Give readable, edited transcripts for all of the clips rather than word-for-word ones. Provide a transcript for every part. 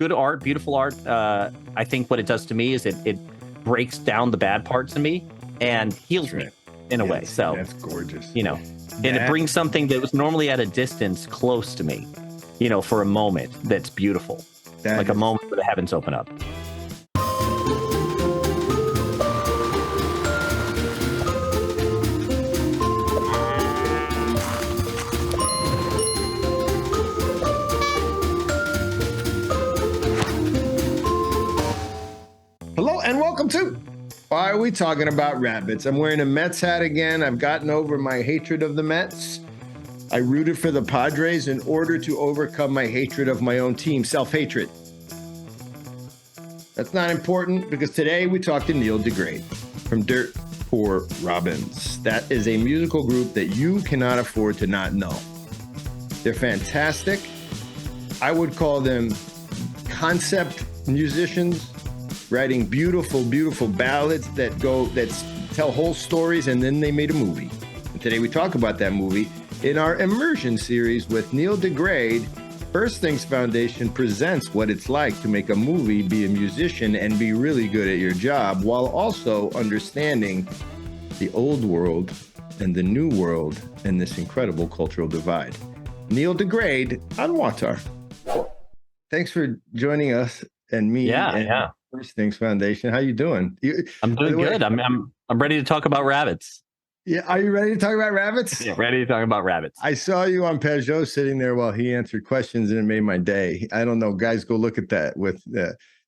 good art, beautiful art. I think what it does to me is it breaks down the bad parts of me and heals me in a way. So that's gorgeous. And it brings something that was normally at a distance close to me, for a moment that's beautiful, like a moment where the heavens open up. Hello and welcome to Why Are We Talking About Rabbits? I'm wearing a Mets hat again. I've gotten over my hatred of the Mets. I rooted for the Padres in order to overcome my hatred of my own team, self-hatred. That's not important because today we talked to Neil DeGraide from Dirt Poor Robins. That is a musical group that you cannot afford to not know. They're fantastic. I would call them concept musicians, writing beautiful, beautiful ballads that tell whole stories, and then they made a movie. And today we talk about that movie in our Immersion series with Neil DeGraide. First Things Foundation presents what it's like to make a movie, be a musician, and be really good at your job, while also understanding the old world and the new world and this incredible cultural divide. Neil DeGraide on WAWTAR. Thanks for joining us and me. Yeah. First Things Foundation. How you doing? I'm doing good. I'm ready to talk about rabbits. Yeah, are you ready to talk about rabbits? Yeah, ready to talk about rabbits. I saw you on Peugeot sitting there while he answered questions, and it made my day. I don't know, guys, go look at that with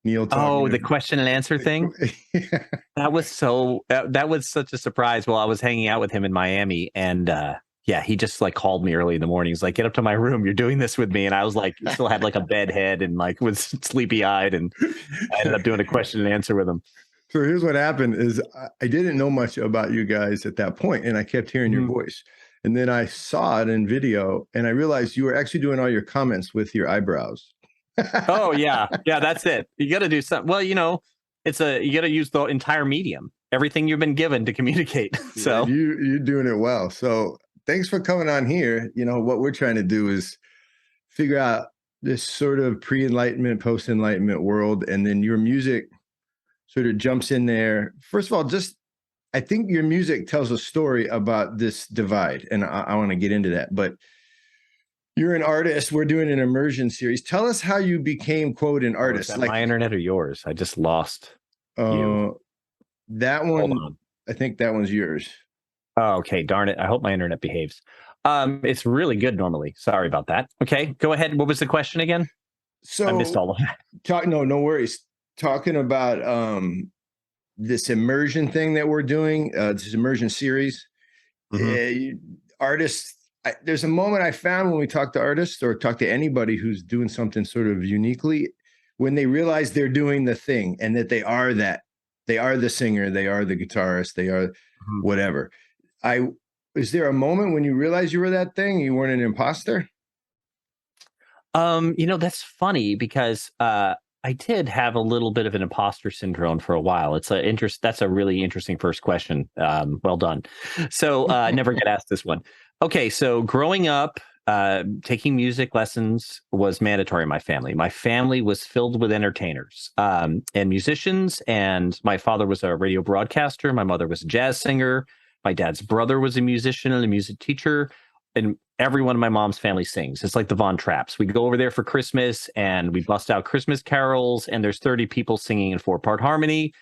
Neil talking. Oh, the question and answer thing. Yeah. That was such a surprise while I was hanging out with him in Miami, and he just called me early in the morning. He's like, "Get up to my room. You're doing this with me." And I was like, still had a bed head and was sleepy eyed, and I ended up doing a question and answer with him. So here's what happened is I didn't know much about you guys at that point, and I kept hearing your voice. And then I saw it in video, and I realized you were actually doing all your comments with your eyebrows. Oh, yeah. Yeah, that's it. You got to do something. Well, you got to use the entire medium, everything you've been given to communicate. So you're doing it well. So thanks for coming on here. What we're trying to do is figure out this sort of pre-enlightenment, post-enlightenment world, and then your music sort of jumps in there. First of all, I think your music tells a story about this divide, and I want to get into that. But you're an artist. We're doing an Immersion series. Tell us how you became, quote, an artist. Is that my internet or yours? I just lost you. That one, I think that one's yours. Oh, okay. Darn it. I hope my internet behaves. It's really good normally. Sorry about that. Okay, go ahead. What was the question again? So I missed all of that. No worries. Talking about this Immersion thing that we're doing, this Immersion series. Artists, there's a moment I found when we talk to artists or talk to anybody who's doing something sort of uniquely, when they realize they're doing the thing and that they are the singer, they are the guitarist, they are whatever. Is there a moment when you realized you were that thing? You weren't an imposter? That's funny because I did have a little bit of an imposter syndrome for a while. That's a really interesting first question. Well done. So I never get asked this one. Okay, so growing up, taking music lessons was mandatory in my family. My family was filled with entertainers and musicians, and my father was a radio broadcaster. My mother was a jazz singer. My dad's brother was a musician and a music teacher. And everyone in my mom's family sings. It's like the Von Trapps. We go over there for Christmas and we bust out Christmas carols, and there's 30 people singing in 4-part harmony.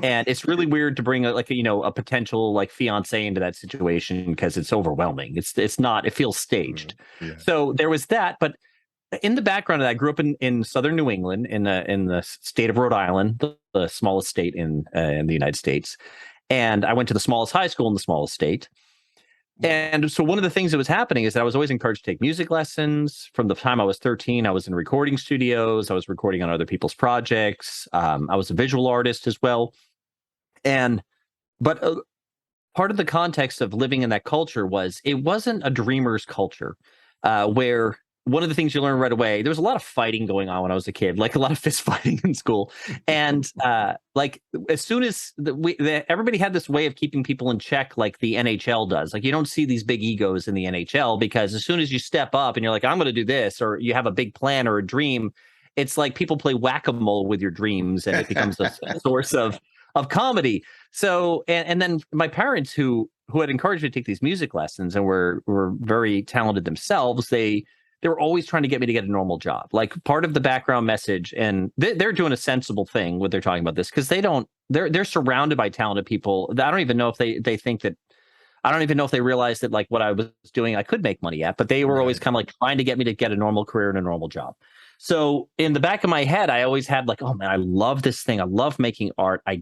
And it's really weird to bring a potential fiance into that situation because it's overwhelming. It feels staged. Yeah. So there was that, but in the background of that, I grew up in southern New England, in the state of Rhode Island, the smallest state in the United States. And I went to the smallest high school in the smallest state. And so one of the things that was happening is that I was always encouraged to take music lessons. From the time I was 13, I was in recording studios. I was recording on other people's projects. I was a visual artist as well. But part of the context of living in that culture was it wasn't a dreamer's culture where one of the things you learn right away, there was a lot of fighting going on when I was a kid, a lot of fist fighting in school. And as soon as everybody had this way of keeping people in check, like the NHL does. You don't see these big egos in the NHL because as soon as you step up and you're like, I'm going to do this, or you have a big plan or a dream, it's like people play whack-a-mole with your dreams, and it becomes a source of comedy. So, and then my parents, who had encouraged me to take these music lessons and were very talented themselves, they were always trying to get me to get a normal job. Like, part of the background message, and they're doing a sensible thing when they're talking about this, because they're surrounded by talented people. I don't even know if they think that, I don't even know if they realized that, like, what I was doing, I could make money at, but they were always kind of like trying to get me to get a normal career and a normal job. So in the back of my head, I always had like, oh man, I love this thing. I love making art. I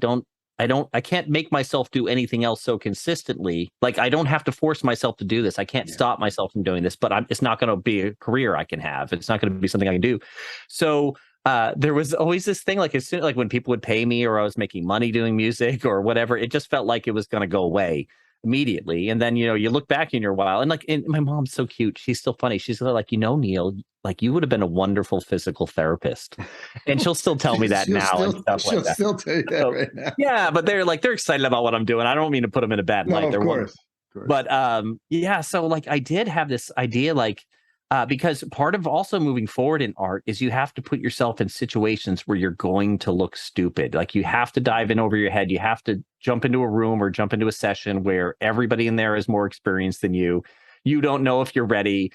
can't make myself do anything else so consistently. Like, I don't have to force myself to do this. I can't stop myself from doing this, but it's not going to be a career I can have. It's not going to be something I can do. So there was always this thing, like, as soon, like when people would pay me or I was making money doing music or whatever, it just felt like it was going to go away immediately. And then, you look back in your while, and like, and my mom's so cute. She's still funny. She's like, Neil, like, you would have been a wonderful physical therapist. And she'll still tell me that now. She'll still tell you that right now. Yeah, but they're excited about what I'm doing. I don't mean to put them in a bad light. They're wonderful. But yeah, so like, I did have this idea, like, because part of also moving forward in art is you have to put yourself in situations where you're going to look stupid. Like, you have to dive in over your head. You have to jump into a room or jump into a session where everybody in there is more experienced than you. You don't know if you're ready,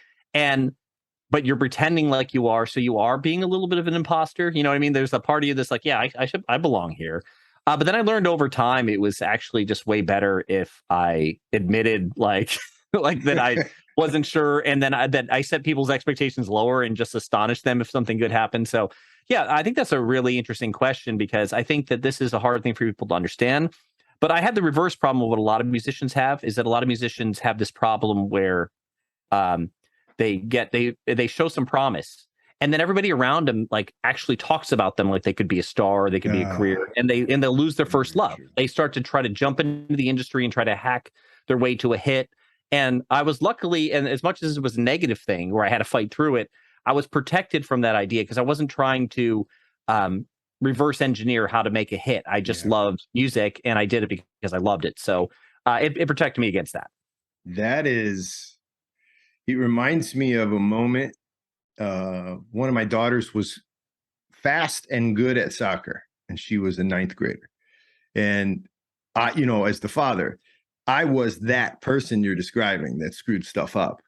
but you're pretending like you are. So you are being a little bit of an imposter. You know what I mean? There's a part of you that's like, yeah, I belong here. But then I learned over time, it was actually just way better if I admitted like that I wasn't sure, and then that I set people's expectations lower and just astonished them if something good happened. So yeah, I think that's a really interesting question, because I think that this is a hard thing for people to understand. But I had the reverse problem of what a lot of musicians have, is that a lot of musicians have this problem where they show some promise, and then everybody around them like actually talks about them like they could be a star, or they could be a career, and they'll lose their first love. They start to try to jump into the industry and try to hack their way to a hit. And I was luckily, and as much as it was a negative thing where I had to fight through it, I was protected from that idea, because I wasn't trying to reverse engineer how to make a hit. I just loved music, and I did it because I loved it. So it protected me against that. It reminds me of a moment. One of my daughters was fast and good at soccer, and she was a ninth grader. And I, as the father, I was that person you're describing that screwed stuff up,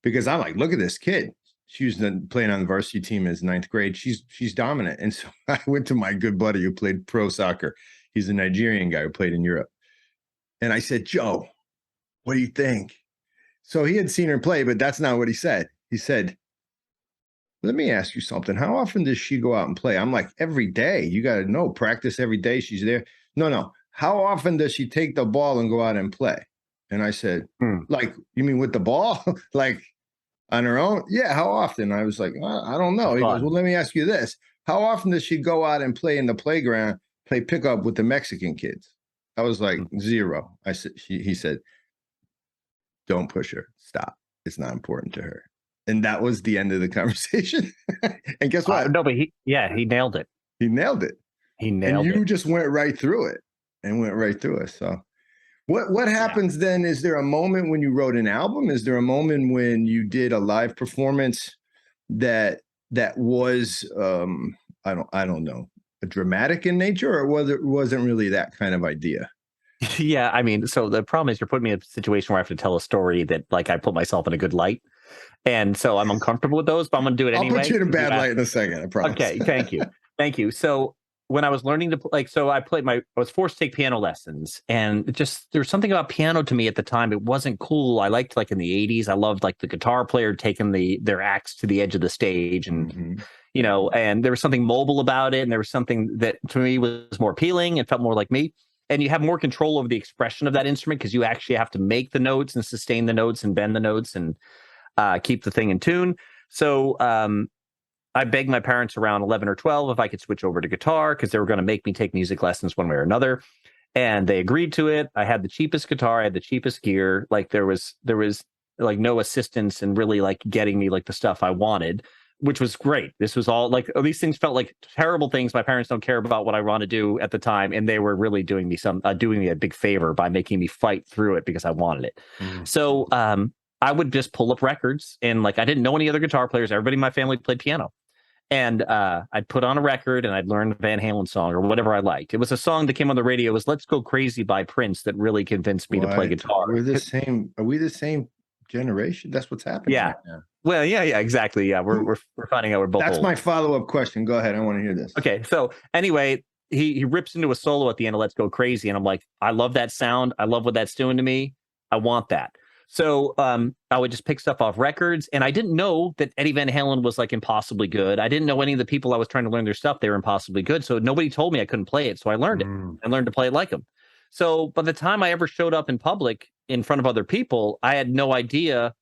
because I'm like, look at this kid. She was playing on the varsity team as ninth grade. She's dominant. And so I went to my good buddy who played pro soccer. He's a Nigerian guy who played in Europe. And I said, Joe, what do you think? So he had seen her play, but that's not what he said. He said, let me ask you something. How often does she go out and play? I'm like, every day. You got to know, practice every day. She's there. No. How often does she take the ball and go out and play? And I said, like, you mean with the ball? Like on her own? Yeah, how often? I was like, I don't know. He goes, well, let me ask you this. How often does she go out and play in the playground, play pickup with the Mexican kids? I was like, 0. I said, he said, don't push her. Stop. It's not important to her. And that was the end of the conversation. And guess what? No, but he nailed it. He nailed it. And you just went right through it. And went right through it. So what happens then? Is there a moment when you wrote an album? Is there a moment when you did a live performance that was I don't know, dramatic in nature, or wasn't really that kind of idea? Yeah, I mean, so the problem is you're putting me in a situation where I have to tell a story that, like, I put myself in a good light. And so I'm uncomfortable with those, but I'm going to do it anyway. I'll put you in a bad light in a second, I promise. Okay, thank you. Thank you. So when I was learning to I was forced to take piano lessons, and there was something about piano to me at the time. It wasn't cool. I liked, like, in the 80s, I loved like the guitar player taking their axe to the edge of the stage, and and there was something mobile about it, and there was something that to me was more appealing. It felt more like me. And you have more control over the expression of that instrument, because you actually have to make the notes and sustain the notes and bend the notes and keep the thing in tune. So I begged my parents around 11 or 12 if I could switch over to guitar, because they were going to make me take music lessons one way or another. And they agreed to it. I had the cheapest guitar. I had the cheapest gear. Like, there was like no assistance in really like getting me like the stuff I wanted, which was great. This was all like, these things felt like terrible things. My parents don't care about what I want to do at the time, and they were really doing me a big favor by making me fight through it because I wanted it. So I would just pull up records, and like, I didn't know any other guitar players. Everybody in my family played piano, And I'd put on a record and I'd learn a Van Halen song or whatever I liked. It was a song that came on the radio. It was "Let's Go Crazy" by Prince that really convinced me to play guitar. We're the same. Are we the same generation? That's what's happening Yeah. right now. Well, yeah, exactly. Yeah, we're finding out we're both That's old. my follow-up question. Go ahead. I want to hear this. Okay, so anyway, he rips into a solo at the end of "Let's Go Crazy," and I'm like, I love that sound. I love what that's doing to me. I want that. So I would just pick stuff off records, and I didn't know that Eddie Van Halen was like impossibly good. I didn't know any of the people I was trying to learn their stuff, they were impossibly good. So nobody told me I couldn't play it. So I learned it. I learned to play it like them. So by the time I ever showed up in public in front of other people, I had no idea.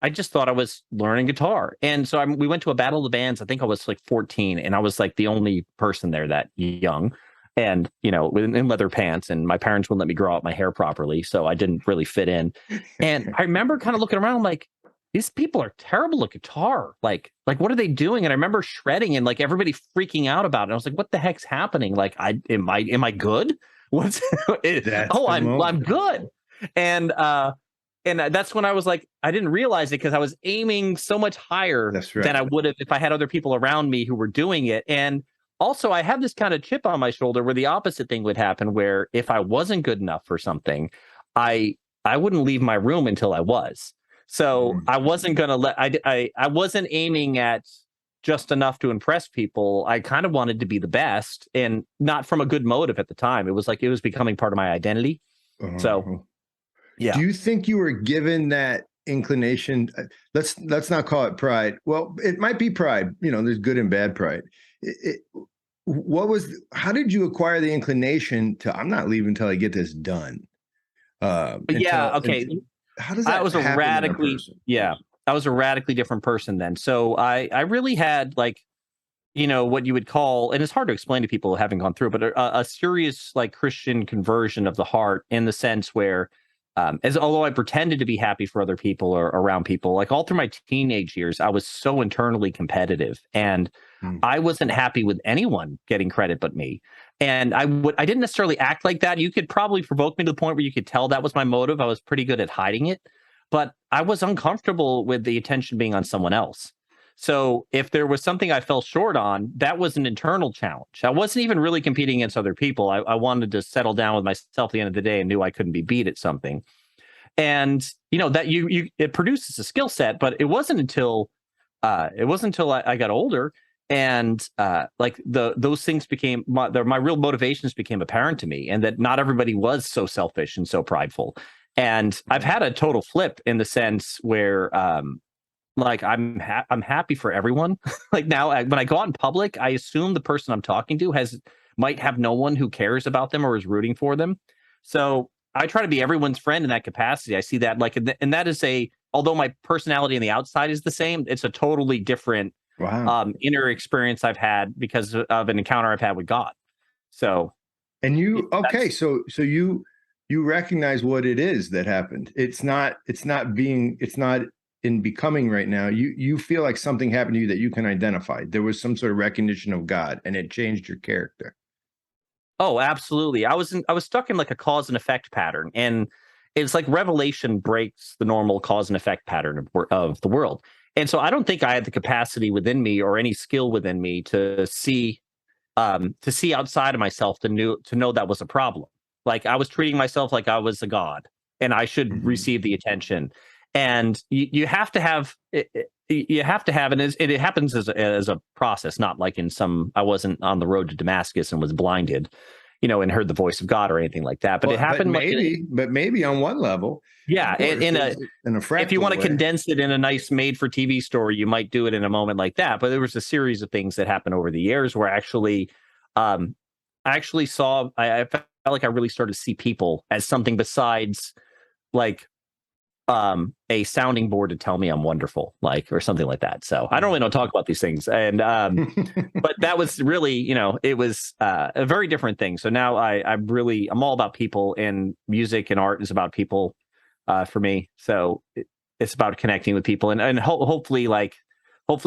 I just thought I was learning guitar. And so we went to a battle of the bands. I think I was like 14, and I was like the only person there that young. And, in leather pants, and my parents wouldn't let me grow out my hair properly. So I didn't really fit in. And I remember kind of looking around like, these people are terrible at guitar. Like, what are they doing? And I remember shredding and like everybody freaking out about it. I was like, what the heck's happening? Like, am I good? What's I'm good. And that's when I was like, I didn't realize it because I was aiming so much higher than I would have if I had other people around me who were doing it. And also, I have this kind of chip on my shoulder where the opposite thing would happen, where if I wasn't good enough for something, I wouldn't leave my room until I was. So I wasn't going to I wasn't aiming at just enough to impress people. I kind of wanted to be the best, and not from a good motive at the time. It was like it was becoming part of my identity. So, yeah. Do you think you were given that inclination? Let's not call it pride. Well, it might be pride. There's good and bad pride. How did you acquire the inclination to, I'm not leaving until I get this done? How does that I was a radically different person then. So I really had like, what you would call, and it's hard to explain to people who haven't gone through, but a serious like Christian conversion of the heart, in the sense where, although I pretended to be happy for other people or around people, like all through my teenage years, I was so internally competitive, and I wasn't happy with anyone getting credit but me. And I didn't necessarily act like that. You could probably provoke me to the point where you could tell that was my motive. I was pretty good at hiding it, but I was uncomfortable with the attention being on someone else. So if there was something I fell short on, that was an internal challenge. I wasn't even really competing against other people. I wanted to settle down with myself at the end of the day and knew I couldn't be beat at something. And that it produces a skill set, but it wasn't until I got older and like those things became my real motivations became apparent to me, and that not everybody was so selfish and so prideful. And I've had a total flip in the sense where like I'm happy for everyone. Like now when I go out in public, I assume the person I'm talking to might have no one who cares about them or is rooting for them. So I try to be everyone's friend in that capacity. I see that and that is although my personality on the outside is the same, it's a totally different inner experience I've had because of an encounter I've had with God. So, and so you recognize what it is that happened. It's not in becoming right now. You feel like something happened to you that you can identify. There was some sort of recognition of God, and it changed your character. Oh, absolutely. I was stuck in like a cause and effect pattern, and it's like revelation breaks the normal cause and effect pattern of the world. And so I don't think I had the capacity within me or any skill within me to see outside of myself to know that was a problem. Like I was treating myself like I was a god and I should receive the attention. And you have to have and it happens as a process, not like I wasn't on the road to Damascus and was blinded, and heard the voice of God or anything like that. But it happened. But maybe on one level. Yeah. In a if you want to condense it in a nice made for TV story, you might do it in a moment like that. But there was a series of things that happened over the years where I felt like I really started to see people as something besides like a sounding board to tell me I'm wonderful, like, or something like that. So I don't really know to talk about these things. And but that was really, it was a very different thing. So now I'm all about people, and music and art is about people for me. So it's about connecting with people and hopefully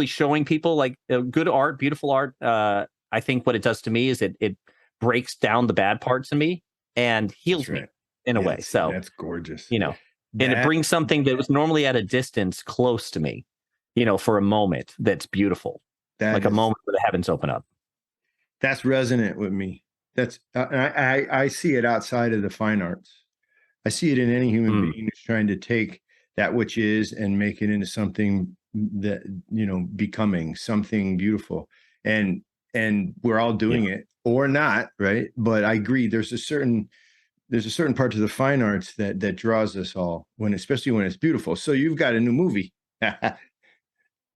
showing people like good art, beautiful art. I think what it does to me is it breaks down the bad parts of me and heals me in a way. So that's gorgeous. And it brings something that was normally at a distance close to me, for a moment that's beautiful. That like a is moment where the heavens open up. that's resonant with me. That's I see it outside of the fine arts. I see it in any human Mm, being who's trying to take that which is and make it into something that, becoming something beautiful. And we're all yeah, doing it or not, right? But I agree. There's a certain part to the fine arts that draws us all especially when it's beautiful. So you've got a new movie.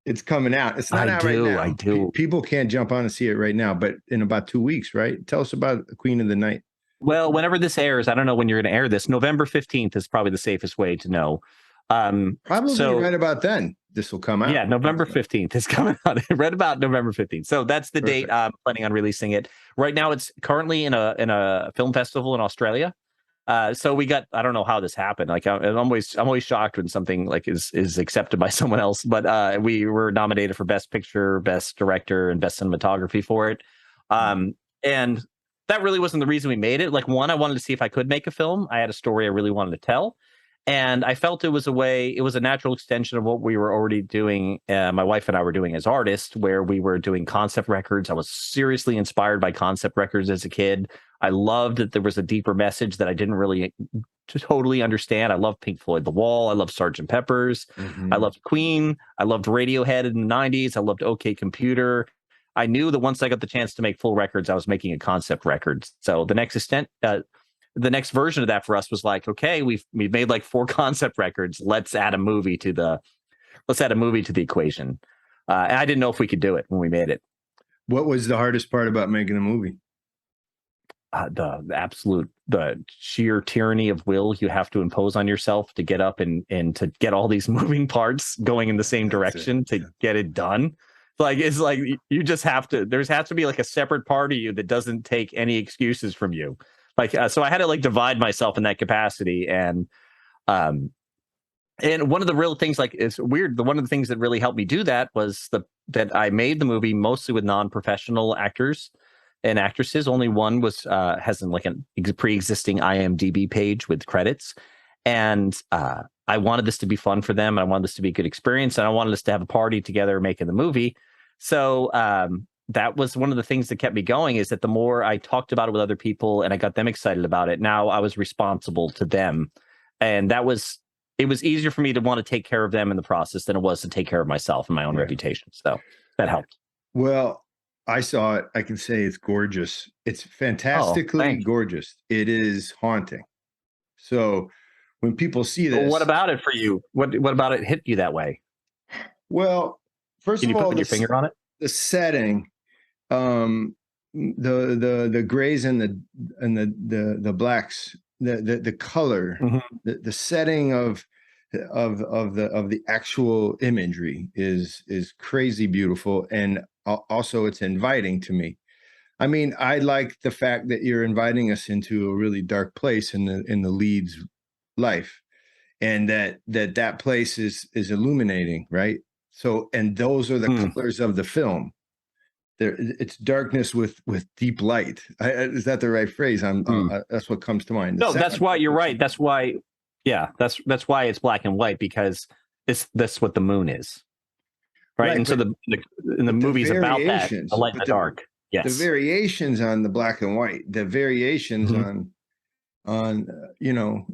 It's coming out. It's not I out right do. I now. do. People can't jump on and see it right now, but in about 2 weeks, right? Tell us about Queen of the Night. Well, whenever this airs, I don't know when you're going to air this. November 15th is probably the safest way to know. Probably So right about then. This will come out. yeah, November 15th is coming out. I read about November 15th. So that's the date Perfect. I'm planning on releasing it. Right now it's currently in a film festival in Australia. So we got, I don't know how this happened. Like I'm always shocked when something like is accepted by someone else, but we were nominated for best picture, best director, and best cinematography for it. And that really wasn't the reason we made it. Like, one, I wanted to see if I could make a film. I had a story I really wanted to tell. And I felt it was a natural extension of what we were already doing. My wife and I were doing as artists, where we were doing concept records. I was seriously inspired by concept records as a kid. I loved that there was a deeper message that I didn't really totally understand. I loved Pink Floyd The Wall. I loved Sgt. Pepper's. I Mhm. loved Queen. I loved Radiohead in the 90s. I loved OK Computer. I knew that once I got the chance to make full records, I was making a concept record. So the next version of that for us was like, okay, we've made like 4 concept records. Let's add a movie to the equation. And I didn't know if we could do it when we made it. What was the hardest part about making a movie? The sheer tyranny of will you have to impose on yourself to get up and to get all these moving parts going in the same That's it. direction to Yeah. get it done. Like, it's like you just have to. There has to be like a separate part of you that doesn't take any excuses from you. Like, so I had to like divide myself in that capacity. Um and one of the real things, like, it's weird. One of the things that really helped me do that was that I made the movie mostly with non-professional actors and actresses. Only one has like a pre-existing IMDb page with credits, and I wanted this to be fun for them. And I wanted this to be a good experience, and I wanted us to have a party together making the movie. So that was one of the things that kept me going. Is that the more I talked about it with other people and I got them excited about it, now I was responsible to them, and it was easier for me to want to take care of them in the process than it was to take care of myself and my own Yeah. reputation. So that helped. Well, I saw it. I can say it's gorgeous. It's Oh, fantastically thanks. gorgeous. It is haunting. So when people see Well, what this, about it for you? What about it hit you that way? well, first Can of you all, put your finger on it? the setting, the grays and the blacks, the color, Mhm. the setting of the actual imagery is crazy beautiful, and also it's inviting to me. I mean, I like the fact that you're inviting us into a really dark place in the lead's life, and that place is illuminating, right? So, and those are the Mm. colors of the film. It's darkness with deep light. Is that the right phrase? Mm. That's what comes to mind. The No, that's second why part, you're which right. That's why, yeah, that's why it's black and white, because that's what the moon is, right? right, And so the but the movie's about that, the variations, light and the dark. the Yes. variations on the black and white, the variations Mhm. on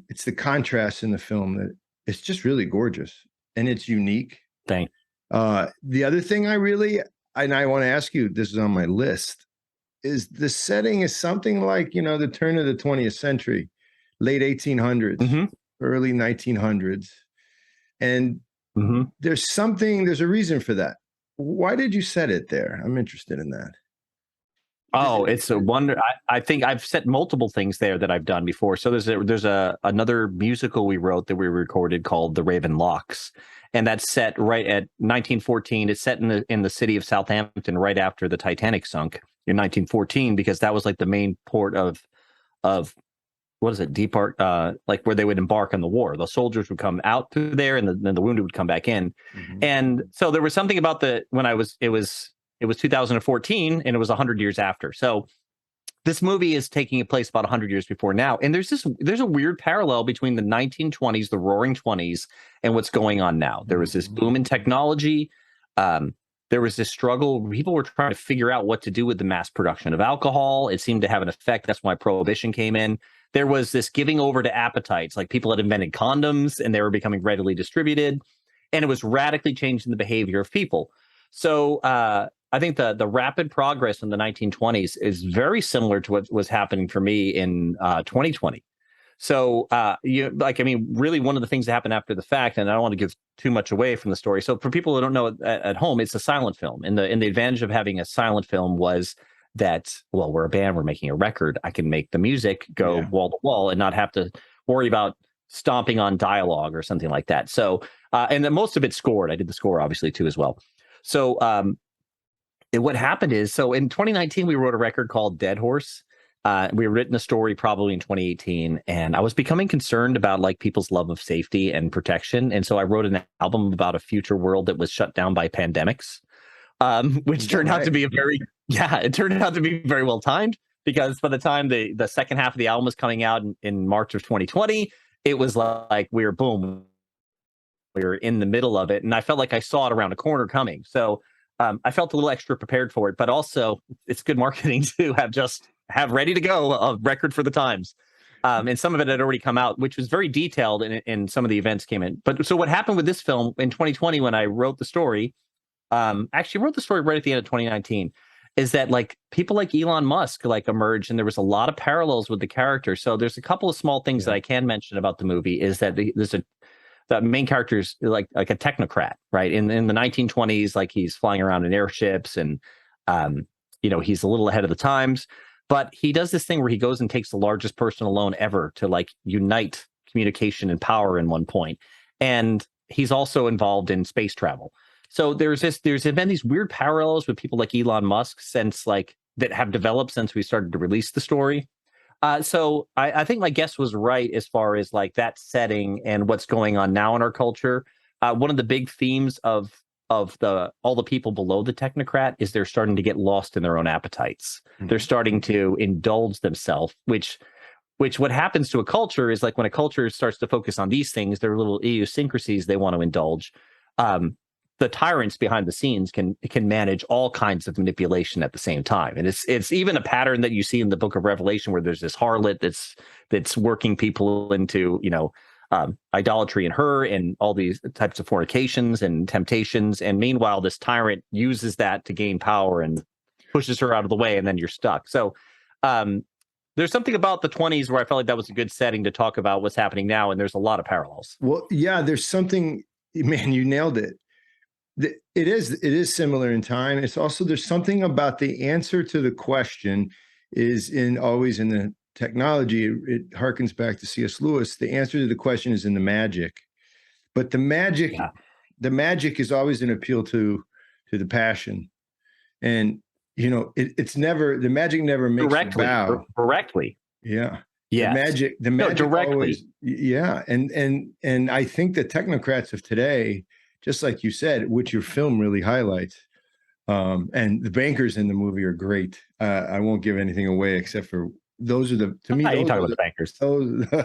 it's the contrast in the film that it's just really gorgeous and it's unique. Thank. The other thing I want to ask you, this is on my list, is the setting is something like, the turn of the 20th century, late 1800s, Hmm. early 1900s. And Hmm. there's a reason for that. Why did you set it there? I'm interested in that. Oh, it's a wonder. I think I've set multiple things there that I've done before. So there's another musical we wrote that we recorded called The Raven Locks, and that's set right at 1914. It's set in the city of Southampton right after the Titanic sunk in 1914, because that was like the main port of what is it, depart, like where they would embark on the war. The soldiers would come out through there, and then the wounded would come back in. Mhm. And so there was something about when it was 2014, and it was 100 years after. So this movie is taking place about 100 years before now, and there's a weird parallel between the 1920s, the Roaring Twenties, and what's going on now. There was this Mhm. boom in technology. Um, there was this struggle. People were trying to figure out what to do with the mass production of alcohol. It seemed to have an effect. That's why prohibition came in. There was this giving over to appetites, like people had invented condoms and they were becoming readily distributed, and it was radically changing the behavior of people. So I think the rapid progress in the 1920s is very similar to what was happening for me in 2020. So, really, one of the things that happened after the fact, and I don't want to give too much away from the story. So, for people who don't know at home, it's a silent film, and the advantage of having a silent film was that, well, we're a band, we're making a record. I can make the music go wall to wall and not have to worry about stomping on dialogue or something like that. So, and then most of it's scored. I did the score obviously too as well. So, what happened is, so in 2019 we wrote a record called Dead Horse. We had written a story probably in 2018, and I was becoming concerned about like people's love of safety and protection. And so I wrote an album about a future world that was shut down by pandemics, which turned out to be it turned out to be very well timed, because by the time the second half of the album was coming out in March of 2020, it was like we were in the middle of it. And I felt like I saw it around a corner coming. So I felt a little extra prepared for it, but also it's good marketing to have ready to go a record for the times. And some of it had already come out, which was very detailed, and some of the events came in. But so what happened with this film in 2020, when I wrote the story, actually wrote the story right at the end of 2019, is that like people like Elon Musk like emerged, and there was a lot of parallels with the character. So there's a couple of small things that I can mention about the movie, is that the main character is like a technocrat, right? In the 1920s, like he's flying around in airships, and he's a little ahead of the times. But he does this thing where he goes and takes the largest personal loan ever to like unite communication and power in one point. And he's also involved in space travel. So there's been these weird parallels with people like Elon Musk that have developed since we started to release the story. So I think my guess was right as far as like that setting and what's going on now in our culture. One of the big themes of all the people below the technocrat is they're starting to get lost in their own appetites. Mm-hmm. They're starting to indulge themselves, which what happens to a culture is like when a culture starts to focus on these things, their little idiosyncrasies they want to indulge. The tyrants behind the scenes can manage all kinds of manipulation at the same time. And it's even a pattern that you see in the book of Revelation, where there's this harlot that's working people into, idolatry in her and all these types of fornications and temptations. And meanwhile, this tyrant uses that to gain power and pushes her out of the way, and then you're stuck. So there's something about the 20s where I felt like that was a good setting to talk about what's happening now. And there's a lot of parallels. Well, yeah, there's something, man, you nailed it. It is similar in time. It's also, there's something about the answer to the question is always in the technology. It harkens back to C.S. Lewis. The answer to the question is in the magic, but the magic is always an appeal to the passion, and it's never, the magic never makes directly, you bow directly. Yeah. Yeah. The magic directly. Always, yeah. And I think the technocrats of today, just like you said, which your film really highlights, and the bankers in the movie are great. I won't give anything away except for those are to me. You talk about the bankers.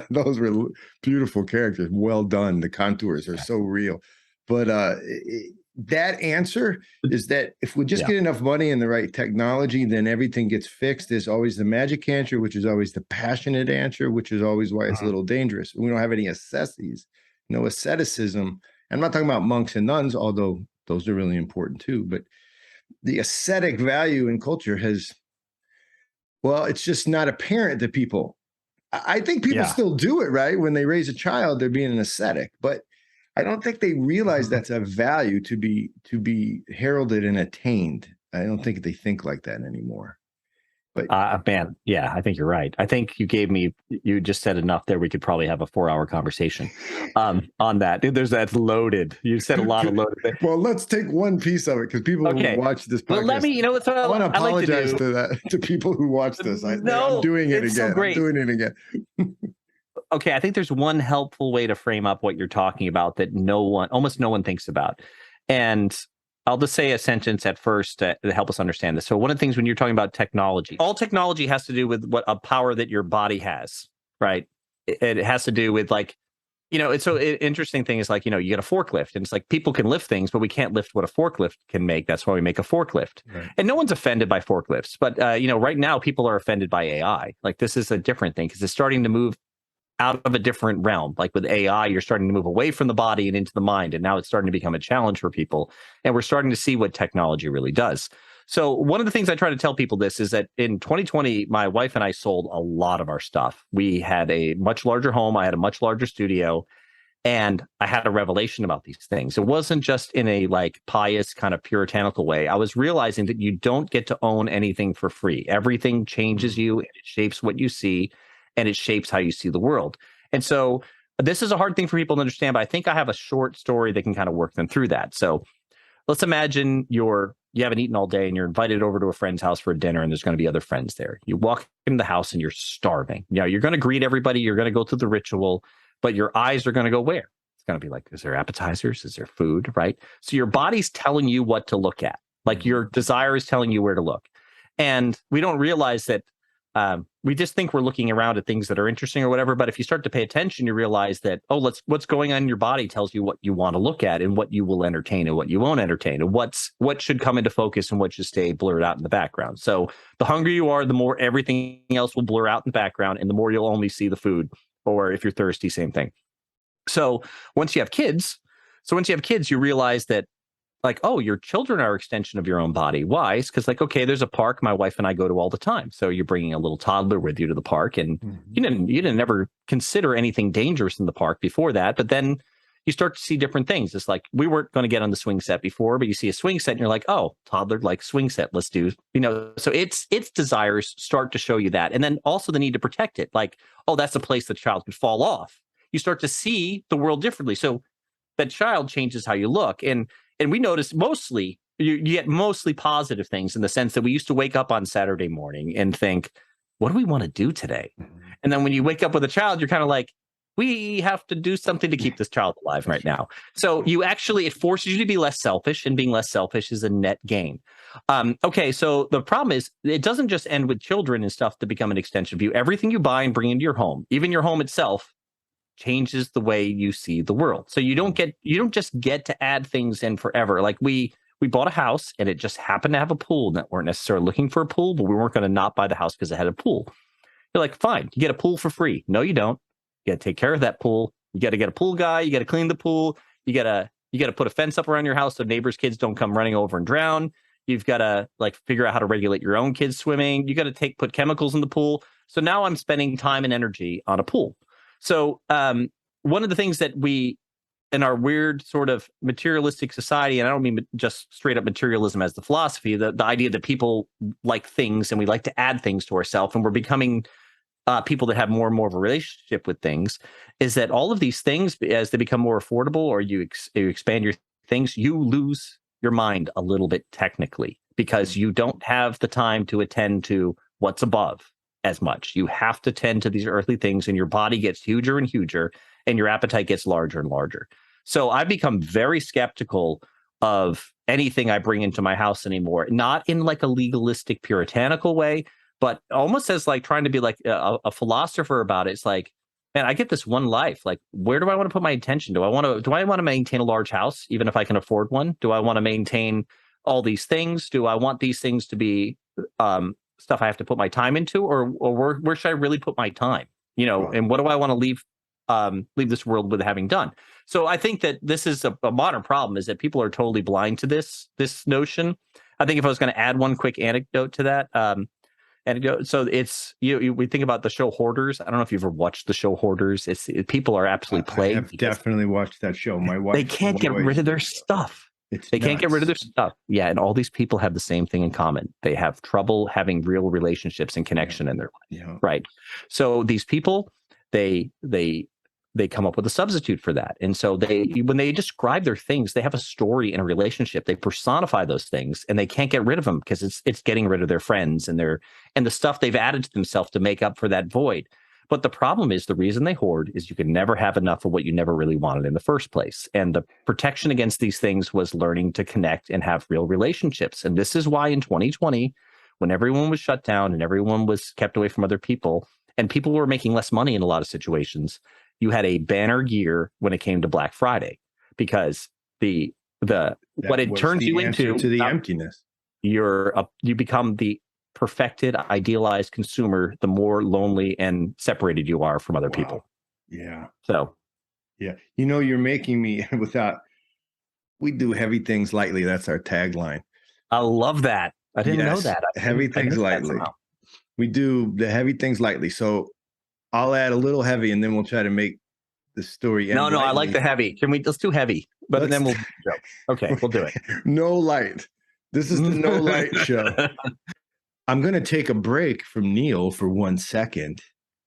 Those were beautiful characters. Well done. The contours are so real. But that answer is that if we just get enough money and the right technology, then everything gets fixed. There's always the magic answer, which is always the passionate answer, which is always why it's a little dangerous. We don't have any asceticism. No asceticism. I'm not talking about monks and nuns, although those are really important too. But the ascetic value in culture it's just not apparent to people. I think people still do it, right? When they raise a child, they're being an ascetic, but I don't think they realize that's a value to be heralded and attained. I don't think they think like that anymore. But man, yeah, I think you're right. I think you just said enough there. We could probably have a 4-hour conversation on that. That's loaded. You said a lot of loaded. Well, let's take one piece of it, because people who watch this podcast. Well, let me. What I want to apologize to people who watch this. I'm doing it again. So great. I'm doing it again. Okay, I think there's one helpful way to frame up what you're talking about that almost no one thinks about, and I'll just say a sentence at first to help us understand this. So one of the things when you're talking about technology, all technology has to do with what a power that your body has, right? It has to do with like, Interesting thing is like, you get a forklift and it's like people can lift things, but we can't lift what a forklift can make. That's why we make a forklift. Right. And no one's offended by forklifts. But, right now people are offended by AI. Like this is a different thing because it's starting to move out of a different realm. Like with AI, you're starting to move away from the body and into the mind. And now it's starting to become a challenge for people. And we're starting to see what technology really does. So one of the things I try to tell people this is that in 2020, my wife and I sold a lot of our stuff. We had a much larger home. I had a much larger studio. And I had a revelation about these things. It wasn't just in a like pious kind of puritanical way. I was realizing that you don't get to own anything for free. Everything changes you, and it shapes what you see, and it shapes how you see the world. And so this is a hard thing for people to understand, but I think I have a short story that can kind of work them through that. So let's imagine you haven't eaten all day and you're invited over to a friend's house for a dinner and there's going to be other friends there. You walk into the house and you're starving. You're going to greet everybody. You're going to go through the ritual, but your eyes are going to go where? It's going to be like, is there appetizers? Is there food? Right? So your body's telling you what to look at. Like your desire is telling you where to look. And we don't realize that we just think we're looking around at things that are interesting or whatever. But if you start to pay attention, you realize that, what's going on in your body tells you what you want to look at and what you will entertain and what you won't entertain and what should come into focus and what should stay blurred out in the background. So the hungrier you are, the more everything else will blur out in the background and the more you'll only see the food. Or if you're thirsty, same thing. So once you have kids, you realize that like, oh, your children are an extension of your own body. Why? It's because like, okay, there's a park my wife and I go to all the time. So you're bringing a little toddler with you to the park, and you didn't ever consider anything dangerous in the park before that. But then you start to see different things. It's like we weren't going to get on the swing set before, but you see a swing set and you're like, oh, toddler like swing set. Let's do, so its desires start to show you that. And then also the need to protect it. Like, oh, that's a place the child could fall off. You start to see the world differently. So that child changes how you look. And we notice mostly, you get mostly positive things in the sense that we used to wake up on Saturday morning and think, what do we want to do today? And then when you wake up with a child, you're kind of like, we have to do something to keep this child alive right now. So it forces you to be less selfish, and being less selfish is a net gain. Okay, so the problem is it doesn't just end with children and stuff to become an extension of you. Everything you buy and bring into your home, even your home itself, changes the way you see the world. So you don't just get to add things in forever. Like we bought a house and it just happened to have a pool, and that weren't necessarily looking for a pool, but we weren't going to not buy the house because it had a pool. You're like, fine, you get a pool for free. No, you don't. You got to take care of that pool. You got to get a pool guy. You got to clean the pool. You got to put a fence up around your house so neighbors' kids don't come running over and drown. You've got to like figure out how to regulate your own kids swimming. You got to put chemicals in the pool. So now I'm spending time and energy on a pool. So one of the things that we, in our weird sort of materialistic society, and I don't mean just straight up materialism as the philosophy, the idea that people like things and we like to add things to ourselves, and we're becoming people that have more and more of a relationship with things, is that all of these things, as they become more affordable or you expand your things, you lose your mind a little bit technically because you don't have the time to attend to what's above as much. You have to tend to these earthly things, and your body gets huger and huger and your appetite gets larger and larger. So I've become very skeptical of anything I bring into my house anymore, not in like a legalistic puritanical way, but almost as like trying to be like a philosopher about it. It's like, man, I get this one life. Like, where do I want to put my attention? Do I want to maintain a large house, even if I can afford one? Do I want to maintain all these things? Do I want these things to be stuff I have to put my time into, or where should I really put my time? And what do I want to leave this world with having done? So I think that this is a modern problem, is that people are totally blind to this notion. I think if I was going to add one quick anecdote to that, so it's we think about the show Hoarders. I don't know if you've ever watched the show Hoarders. People are absolutely plagued. I have definitely watched that show. My wife, they can't get rid of their stuff. They can't get rid of their stuff. Yeah, and all these people have the same thing in common. They have trouble having real relationships and connection in their life. Yeah. Right. So these people, they come up with a substitute for that. And so when they describe their things, they have a story and a relationship. They personify those things, and they can't get rid of them because it's getting rid of their friends and the stuff they've added to themselves to make up for that void. But the problem is, the reason they hoard is you can never have enough of what you never really wanted in the first place. And the protection against these things was learning to connect and have real relationships. And this is why in 2020, when everyone was shut down and everyone was kept away from other people, and people were making less money in a lot of situations, you had a banner year when it came to Black Friday, because what it turns you into to the emptiness. You become the perfected, idealized consumer the more lonely and separated you are from other people. Yeah. So, yeah. You're making me we do heavy things lightly. That's our tagline. I love that. I didn't know that. Heavy things lightly. We do the heavy things lightly. So I'll add a little heavy and then we'll try to make the story end. No, I like the heavy. Let's do heavy, but then we'll joke. Okay, we'll do it. No light. This is the no light show. I'm going to take a break from Neil for 1 second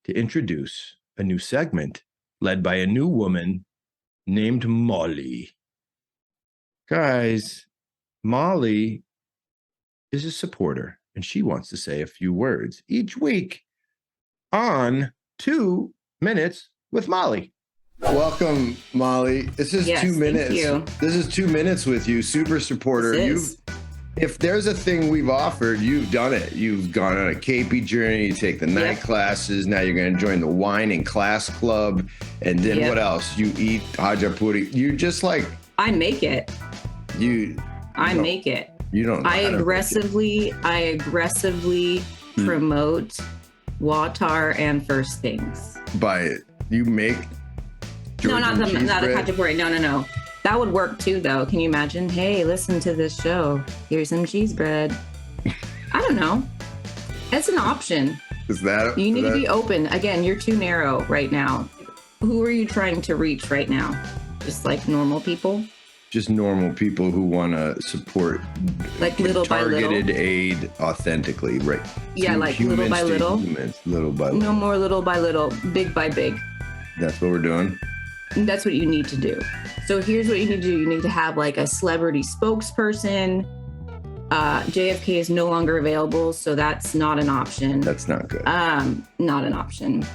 to introduce a new segment led by a new woman named Molly. Guys, Molly is a supporter, and she wants to say a few words each week on 2 Minutes with Molly. Welcome, Molly. This is 2 minutes. Thank you. This is 2 minutes with you, super supporter. If there's a thing we've offered, you've done it. You've gone on a KP journey, you take the night classes, now you're going to join the wine and class club, and then what else? You eat hajapuri. You just like... I make it. I make it. You don't know I aggressively promote WAWTAR and First Things. You make... not a hajapuri. No. That would work too, though. Can you imagine? Hey, listen to this show. Here's some cheese bread. I don't know. It's an option. You need to be open. Again, you're too narrow right now. Who are you trying to reach right now? Just like normal people? Just normal people who want to support like little by little. Targeted aid authentically, right? Yeah, like little by little. Little by little. No more little by little, big by big. That's what we're doing. That's what you need to do. So here's what you need to do. You need to have like a celebrity spokesperson. JFK is no longer available, so that's not an option. That's not good. Not an option.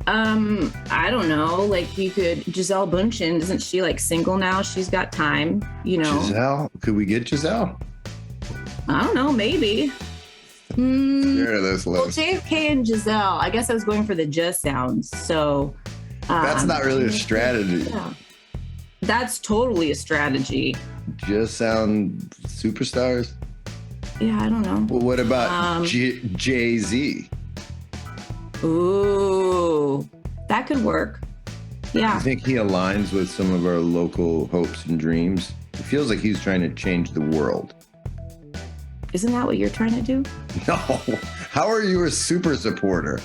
I don't know. Like you could, Gisele Bündchen, isn't she like single now? She's got time, Gisele? Could we get Gisele? I don't know, maybe. This list. Well, JFK and Gisele, I guess I was going for the just sounds. So that's not really a strategy. Yeah. That's totally a strategy. Just sound superstars? Yeah, I don't know. Well, what about Jay-Z? Ooh, that could work. Yeah. You think he aligns with some of our local hopes and dreams? It feels like he's trying to change the world. Isn't that what you're trying to do? No. How are you a super supporter?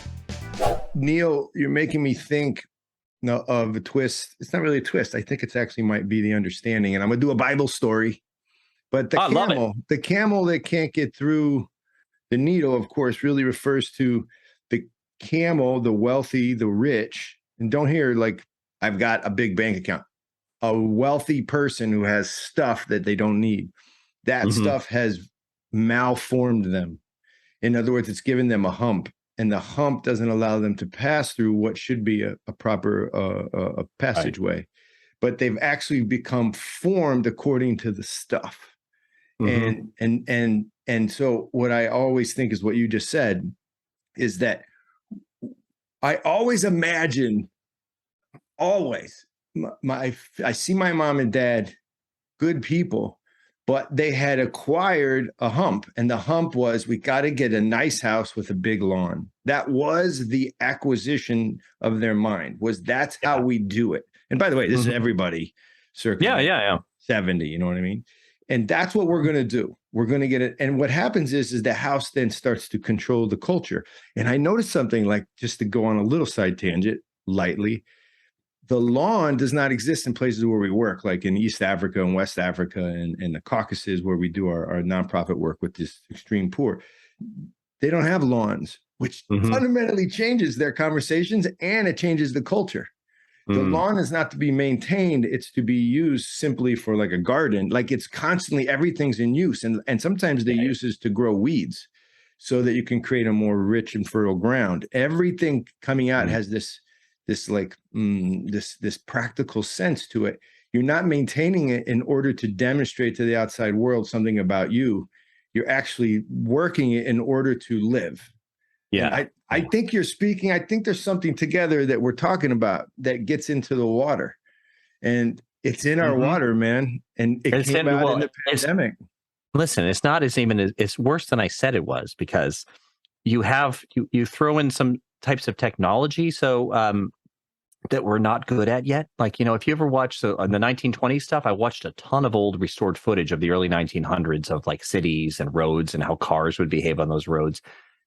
Neil, you're making me think of a twist. It's not really a twist. I think it's actually might be the understanding. And I'm going to do a Bible story. But the camel that can't get through the needle, of course, really refers to the camel, the wealthy, the rich. And don't hear like, I've got a big bank account. A wealthy person who has stuff that they don't need. That stuff has malformed them. In other words, it's given them a hump. And the hump doesn't allow them to pass through what should be a proper passageway. Right. But they've actually become formed according to the stuff. And so what I always think is what you just said is that I always imagine, I see my mom and dad, good people, but they had acquired a hump, and the hump was, we got to get a nice house with a big lawn. That was the acquisition of their mind, that's how we do it. And by the way, this is everybody circa 70, you know what I mean? And that's what we're going to do. We're going to get it. And what happens is the house then starts to control the culture. And I noticed something, like, just to go on a little side tangent lightly, the lawn does not exist in places where we work, like in East Africa and West Africa and the Caucasus, where we do our nonprofit work with this extreme poor. They don't have lawns, which fundamentally changes their conversations, and it changes the culture. The lawn is not to be maintained. It's to be used simply for like a garden. Like, it's constantly, everything's in use. And sometimes the use is to grow weeds so that you can create a more rich and fertile ground. Everything coming out has this practical sense to it. You're not maintaining it in order to demonstrate to the outside world something about you. You're actually working it in order to live. Yeah. And I think you're speaking. I think there's something together that we're talking about that gets into the water, and it's in our water, man. And it came out in the pandemic. Listen, it's not as even it's worse than I said it was, because you throw in some types of technology that we're not good at yet. Like, if you ever watch the 1920s stuff, I watched a ton of old restored footage of the early 1900s of like cities and roads and how cars would behave on those roads.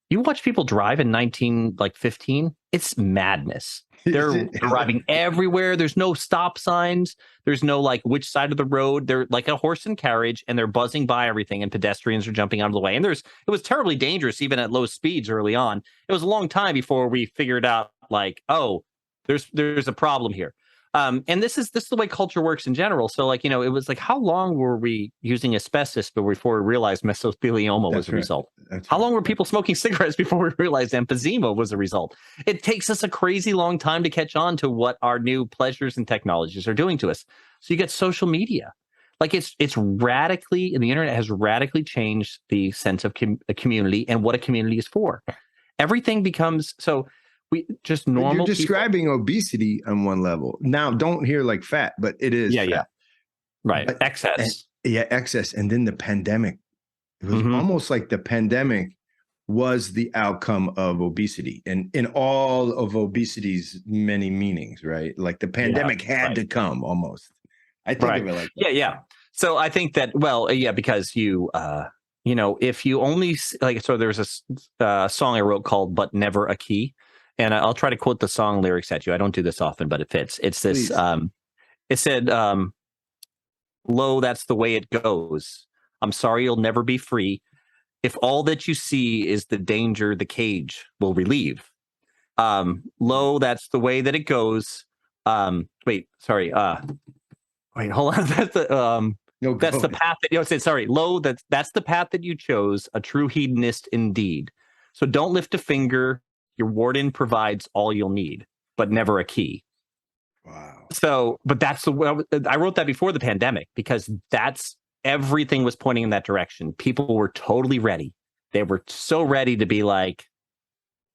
You watch people drive in 1915, it's madness. They're driving everywhere. There's no stop signs. There's no like which side of the road. They're like a horse and carriage, and they're buzzing by everything, and pedestrians are jumping out of the way. And it was terribly dangerous even at low speeds early on. It was a long time before we figured out like, oh, there's a problem here. And this is the way culture works in general. So like, it was like, how long were we using asbestos before we realized mesothelioma was a result? How long were people smoking cigarettes before we realized emphysema was a result? It takes us a crazy long time to catch on to what our new pleasures and technologies are doing to us. So you get social media. Like it's radically, and the internet has radically changed the sense of a community and what a community is for. Everything becomes so. We just normal. You're describing obesity on one level. Now, don't hear like fat, but it is. Yeah, fat. Right. But, excess. Excess. And then the pandemic. It was almost like the pandemic was the outcome of obesity, and in all of obesity's many meanings, right? Like the pandemic had to come almost. I think of it like that. Yeah. So I think that, because you, if you only like, so there's a song I wrote called "But Never a Key." And I'll try to quote the song lyrics at you. I don't do this often, but it fits. It's this, it said, lo, that's the way it goes. I'm sorry you'll never be free. If all that you see is the danger the cage will relieve. Lo, that's the way that it goes. Wait, hold on. That's the, that's the path that, lo, that's the path that you chose, a true hedonist indeed. So don't lift a finger. Your warden provides all you'll need, but never a key. Wow. So, but I wrote that before the pandemic, because everything was pointing in that direction. People were totally ready. They were so ready to be like,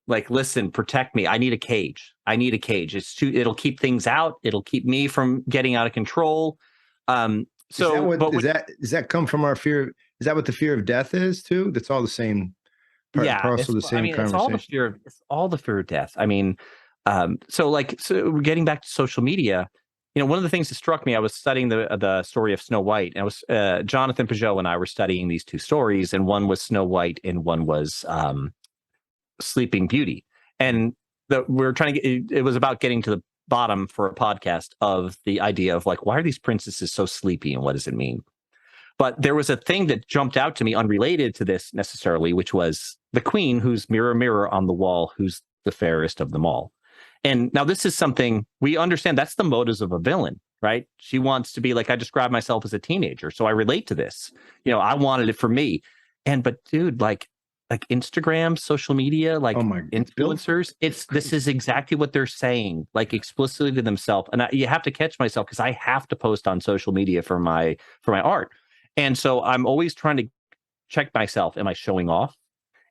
listen, protect me. I need a cage. It'll keep things out. It'll keep me from getting out of control. Does that come from our fear? Is that what the fear of death is too? That's all the same. Also the same conversation. It's all the fear of death. I mean, so we're getting back to social media. One of the things that struck me, I was studying the story of Snow White, and I was Jonathan Peugeot and I were studying these two stories, and one was Snow White and one was Sleeping Beauty, and we're trying to it was about getting to the bottom for a podcast of the idea of like, why are these princesses so sleepy and what does it mean? But there was a thing that jumped out to me unrelated to this necessarily, which was the queen who's mirror, mirror on the wall, who's the fairest of them all. And now this is something we understand. That's the motives of a villain, right? She wants to be like, I describe myself as a teenager, so I relate to this. I wanted it for me. But dude, like Instagram, social media, like influencers, this is exactly what they're saying, like explicitly to themselves. And you have to catch myself because I have to post on social media for my art. And so I'm always trying to check myself. Am I showing off?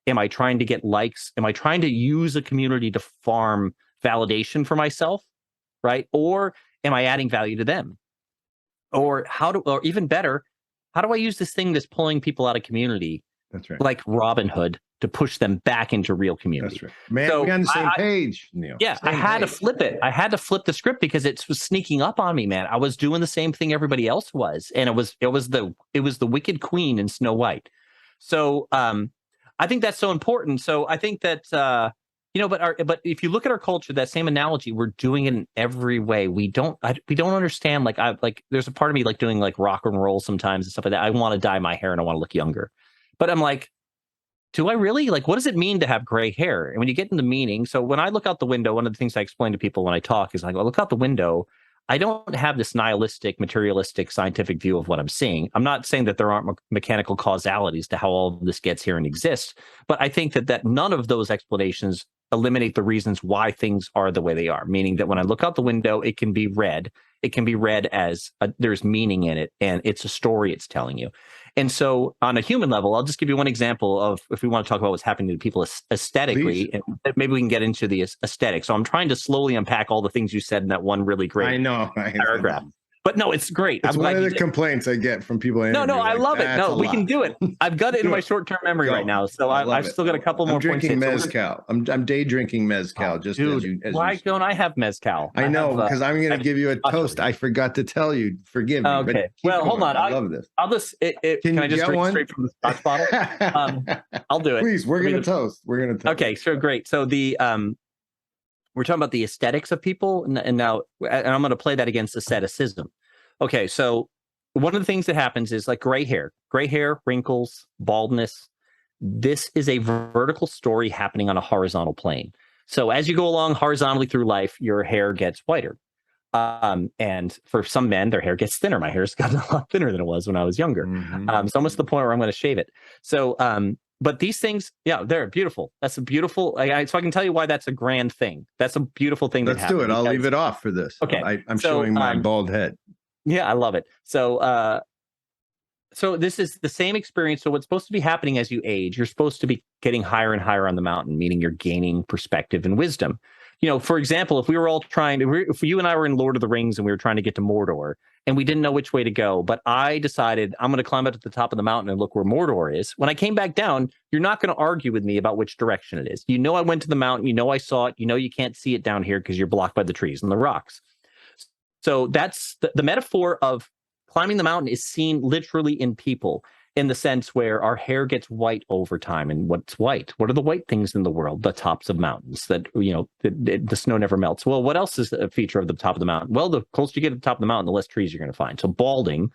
Am I trying to get likes? Am I trying to use a community to farm validation for myself? Right? Or am I adding value to them? Or even better, how do I use this thing that's pulling people out of community? That's right. Like Robin Hood to push them back into real community. That's right. Man, so we're on the same page, Neil. Yeah, I had to flip it. I had to flip the script because it was sneaking up on me, man. I was doing the same thing everybody else was, and it was the wicked queen in Snow White. So I think that's so important. So I think that but if you look at our culture, that same analogy, we're doing it in every way. We don't understand. Like there's a part of me like doing like rock and roll sometimes and stuff like that. I want to dye my hair and I want to look younger, but I'm like, do I really? Like, what does it mean to have gray hair? And when you get into meaning, so when I look out the window, one of the things I explain to people when I talk is like, well, look out the window. I don't have this nihilistic, materialistic, scientific view of what I'm seeing. I'm not saying that there aren't mechanical causalities to how all of this gets here and exists, but I think that none of those explanations eliminate the reasons why things are the way they are, meaning that when I look out the window, it can be read. It can be read as there's meaning in it, and it's a story it's telling you. And so on a human level, I'll just give you one example of, if we want to talk about what's happening to people aesthetically, and maybe we can get into the aesthetic. So I'm trying to slowly unpack all the things you said in that one really great paragraph. But no, it's great. It's one of the complaints I get from people. No, I love it. No, we can do it. I've got it in my short-term memory right now, so I've still got a couple more points. I'm drinking mezcal. I'm day drinking mezcal. Why don't I have mezcal? I know, because I'm going to give you a toast. I forgot to tell you. Forgive me. Okay. Well, hold on. I love this. I'll just. Can I just drink straight from the Scotch bottle? I'll do it. Please. We're going to toast. We're going to toast. Okay. So great. So we're talking about the aesthetics of people, and now I'm going to play that against asceticism. Okay, so one of the things that happens is like gray hair, wrinkles, baldness. This is a vertical story happening on a horizontal plane. So as you go along horizontally through life, your hair gets whiter. And for some men, their hair gets thinner. My hair's gotten a lot thinner than it was when I was younger. It's almost to the point where I'm going to shave it. So, but these things, yeah, they're beautiful. That's a beautiful, so I can tell you why that's a grand thing. That's a beautiful thing. Let's do it. I'll leave it off for this. Okay. I'm showing my bald head. Yeah, I love it. So, so this is the same experience. So what's supposed to be happening as you age, you're supposed to be getting higher and higher on the mountain, meaning you're gaining perspective and wisdom. You know, for example, if we were all if you and I were in Lord of the Rings and we were trying to get to Mordor and we didn't know which way to go, but I decided I'm going to climb up to the top of the mountain and look where Mordor is. When I came back down, you're not going to argue with me about which direction it is. You know, I went to the mountain, you know, I saw it, you know, you can't see it down here because you're blocked by the trees and the rocks. So that's the metaphor of climbing the mountain is seen literally in people, in the sense where our hair gets white over time. And what's white? What are the white things in the world? The tops of mountains that, you know, the snow never melts. Well, what else is a feature of the top of the mountain? Well, the closer you get to the top of the mountain, the less trees you're going to find. So balding.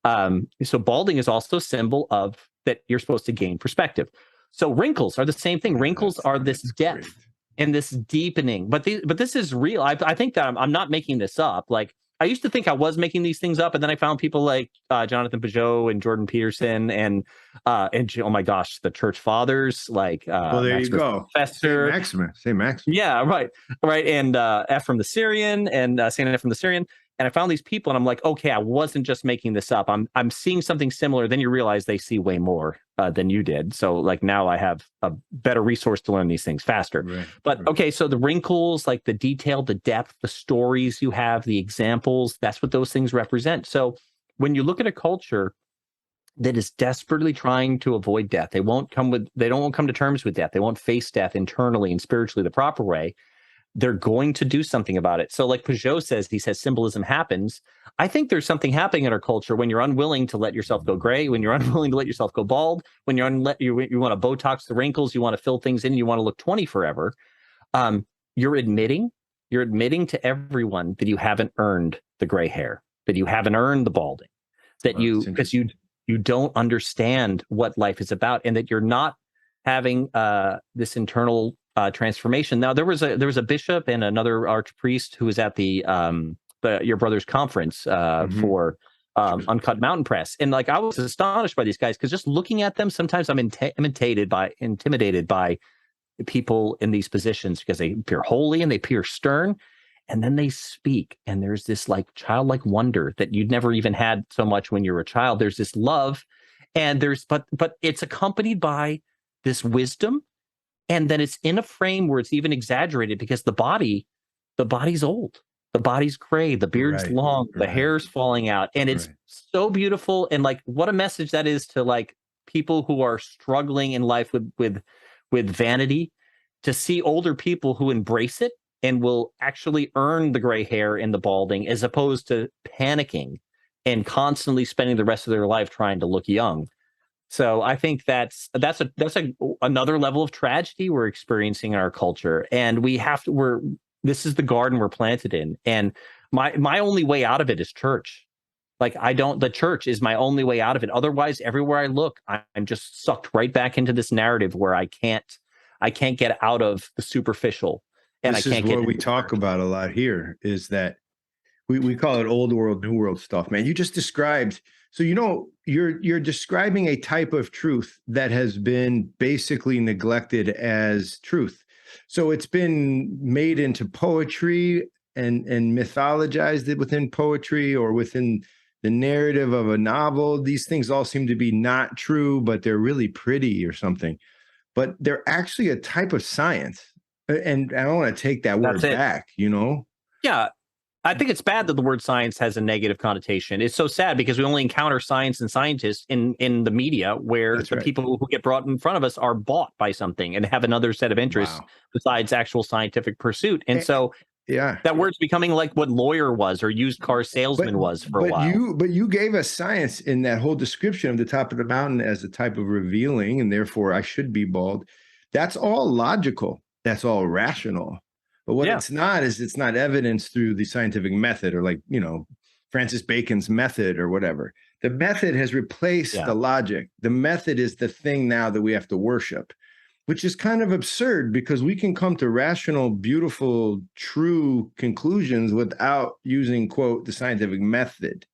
So balding is also a symbol of that you're supposed to gain perspective. So wrinkles are the same thing. Wrinkles are this depth. Great. And this deepening, but this is real. I think that I'm not making this up. Like I used to think I was making these things up, and then I found people like Jonathan Pageau and Jordan Peterson and oh my gosh, the church fathers like well, there Maximus you go, Professor Maximus. Yeah, right, and Ephraim the Syrian and Saint Ephraim the Syrian. And I found these people, and I'm like, okay, I wasn't just making this up. I'm seeing something similar. Then you realize they see way more than you did. So like now I have a better resource to learn these things faster. Right, but okay, so the wrinkles, like the detail, the depth, the stories you have, the examples, that's what those things represent. So when you look at a culture that is desperately trying to avoid death, they don't come to terms with death. They won't face death internally and spiritually the proper way. They're going to do something about it. So like Pageau says, he says symbolism happens. I think there's something happening in our culture when you're unwilling to let yourself go gray, when you're unwilling to let yourself go bald, when you want to Botox the wrinkles, you want to fill things in, you want to look 20 forever. You're admitting to everyone that you haven't earned the gray hair, that you haven't earned the balding, that because you don't understand what life is about, and that you're not having this internal transformation. Now there was a bishop and another archpriest who was at the Your Brother's conference for Uncut Mountain Press, and like I was astonished by these guys because just looking at them, sometimes I'm intimidated by people in these positions because they appear holy and they appear stern, and then they speak, and there's this like childlike wonder that you'd never even had so much when you were a child. There's this love, and but it's accompanied by this wisdom. And then it's in a frame where it's even exaggerated because the body's old, the body's gray, the beard's long, the hair's falling out, and it's so beautiful. And like, what a message that is to like people who are struggling in life with vanity, to see older people who embrace it and will actually earn the gray hair and the balding, as opposed to panicking and constantly spending the rest of their life trying to look young. So I think that's another level of tragedy we're experiencing in our culture, and this is the garden we're planted in, and my only way out of it is church. Like the church is my only way out of it. Otherwise, everywhere I look, I'm just sucked right back into this narrative where I can't get out of the superficial, and this I can't. This is what we talk about a lot here is that we call it old world, new world stuff, man. You just described. So, you know, you're describing a type of truth that has been basically neglected as truth. So it's been made into poetry and mythologized it within poetry or within the narrative of a novel. These things all seem to be not true, but they're really pretty or something. But they're actually a type of science. And I don't want to take that word back, you know? Yeah. I think it's bad that the word science has a negative connotation. It's so sad because we only encounter science and scientists in the media, where people who get brought in front of us are bought by something and have another set of interests besides actual scientific pursuit. And so that word's becoming like what lawyer was or used car salesman was for a while. But you gave us science in that whole description of the top of the mountain as a type of revealing, and therefore I should be bald. That's all logical. That's all rational. But what it's not is it's not evidence through the scientific method, or like, you know, Francis Bacon's method or whatever. The method has replaced the logic. The method is the thing now that we have to worship, which is kind of absurd because we can come to rational, beautiful, true conclusions without using, quote, the scientific method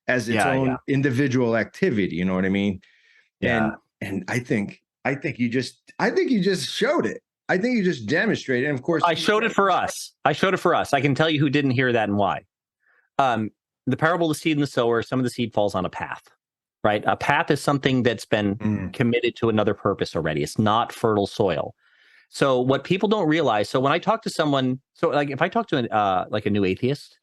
as its own individual activity. You know what I mean? Yeah. And I think you just showed it. I think you just demonstrated. And of course, I showed it for us. I can tell you who didn't hear that and why. The parable of the seed and the sower, some of the seed falls on a path, right? A path is something that's been committed to another purpose already. It's not fertile soil. So what people don't realize, so when I talk to someone, so like if I talk to like a new atheist,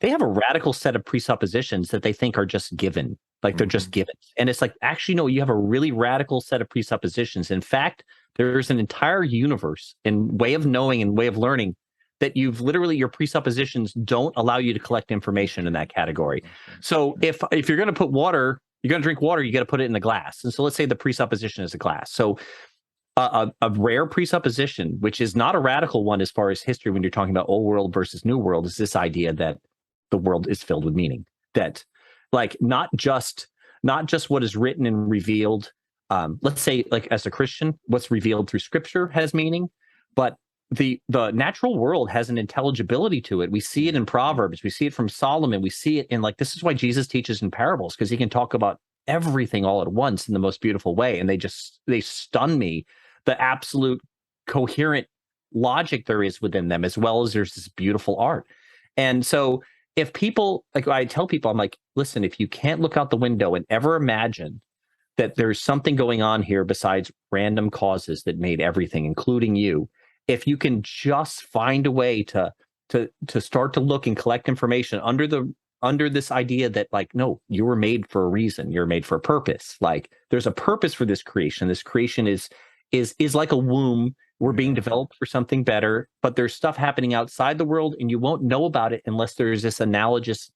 they have a radical set of presuppositions that they think are just given, like they're just given. And it's like, actually, no, you have a really radical set of presuppositions. In fact, there's an entire universe and way of knowing and way of learning that you've literally, your presuppositions don't allow you to collect information in that category. So if you're going to put water, you're going to drink water, you got to put it in a glass. And so let's say the presupposition is a glass. So a rare presupposition, which is not a radical one as far as history when you're talking about old world versus new world, is this idea that the world is filled with meaning, that like not just what is written and revealed. Let's say, like as a Christian, what's revealed through Scripture has meaning, but the natural world has an intelligibility to it. We see it in Proverbs, we see it from Solomon, we see it in, like, this is why Jesus teaches in parables, because he can talk about everything all at once in the most beautiful way, and they stun me, the absolute coherent logic there is within them, as well as there's this beautiful art. And so if people, like I tell people, I'm like, listen, if you can't look out the window and ever imagine that there's something going on here besides random causes that made everything, including you, if you can just find a way to start to look and collect information under this idea that, like, no, you were made for a reason, you're made for a purpose. Like, there's a purpose for this creation. This creation is like a womb. We're being developed for something better, but there's stuff happening outside the world, and you won't know about it unless there's this analogous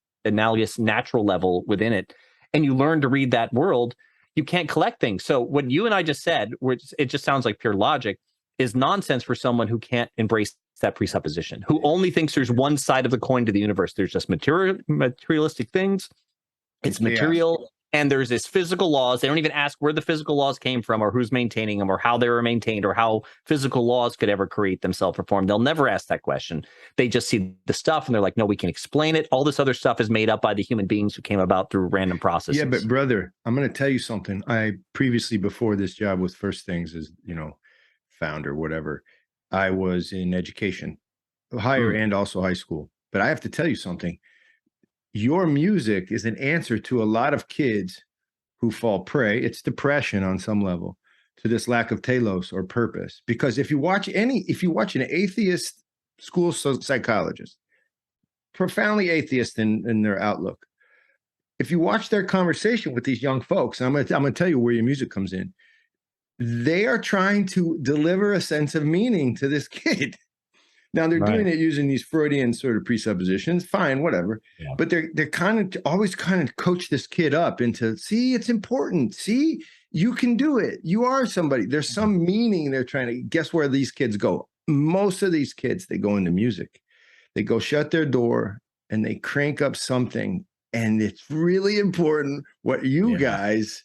natural level within it. And you learn to read that world. You can't collect things. So what you and I just said, which it just sounds like pure logic, is nonsense for someone who can't embrace that presupposition, who only thinks there's one side of the coin to the universe. There's just materialistic things. It's material. And there's this physical laws. They don't even ask where the physical laws came from, or who's maintaining them, or how they were maintained, or how physical laws could ever create themselves or form. They'll never ask that question. They just see the stuff and they're like, no, we can explain it. All this other stuff is made up by the human beings who came about through random processes. Yeah, but brother, I'm going to tell you something. I previously, before this job with First Things as, founder, whatever, I was in education, higher and also high school. But I have to tell you something. Your music is an answer to a lot of kids who fall prey. It's depression on some level, to this lack of telos or purpose. Because if you watch an atheist school psychologist, profoundly atheist in their outlook, if you watch their conversation with these young folks, I'm gonna tell you where your music comes in. They are trying to deliver a sense of meaning to this kid. Now they're doing it using these Freudian sort of presuppositions, fine, whatever. Yeah. But they're kind of always kind of coach this kid up into, see, it's important. See, you can do it. You are somebody. There's some meaning they're trying to, guess where these kids go? Most of these kids, they go into music. They go shut their door and they crank up something. And it's really important what you guys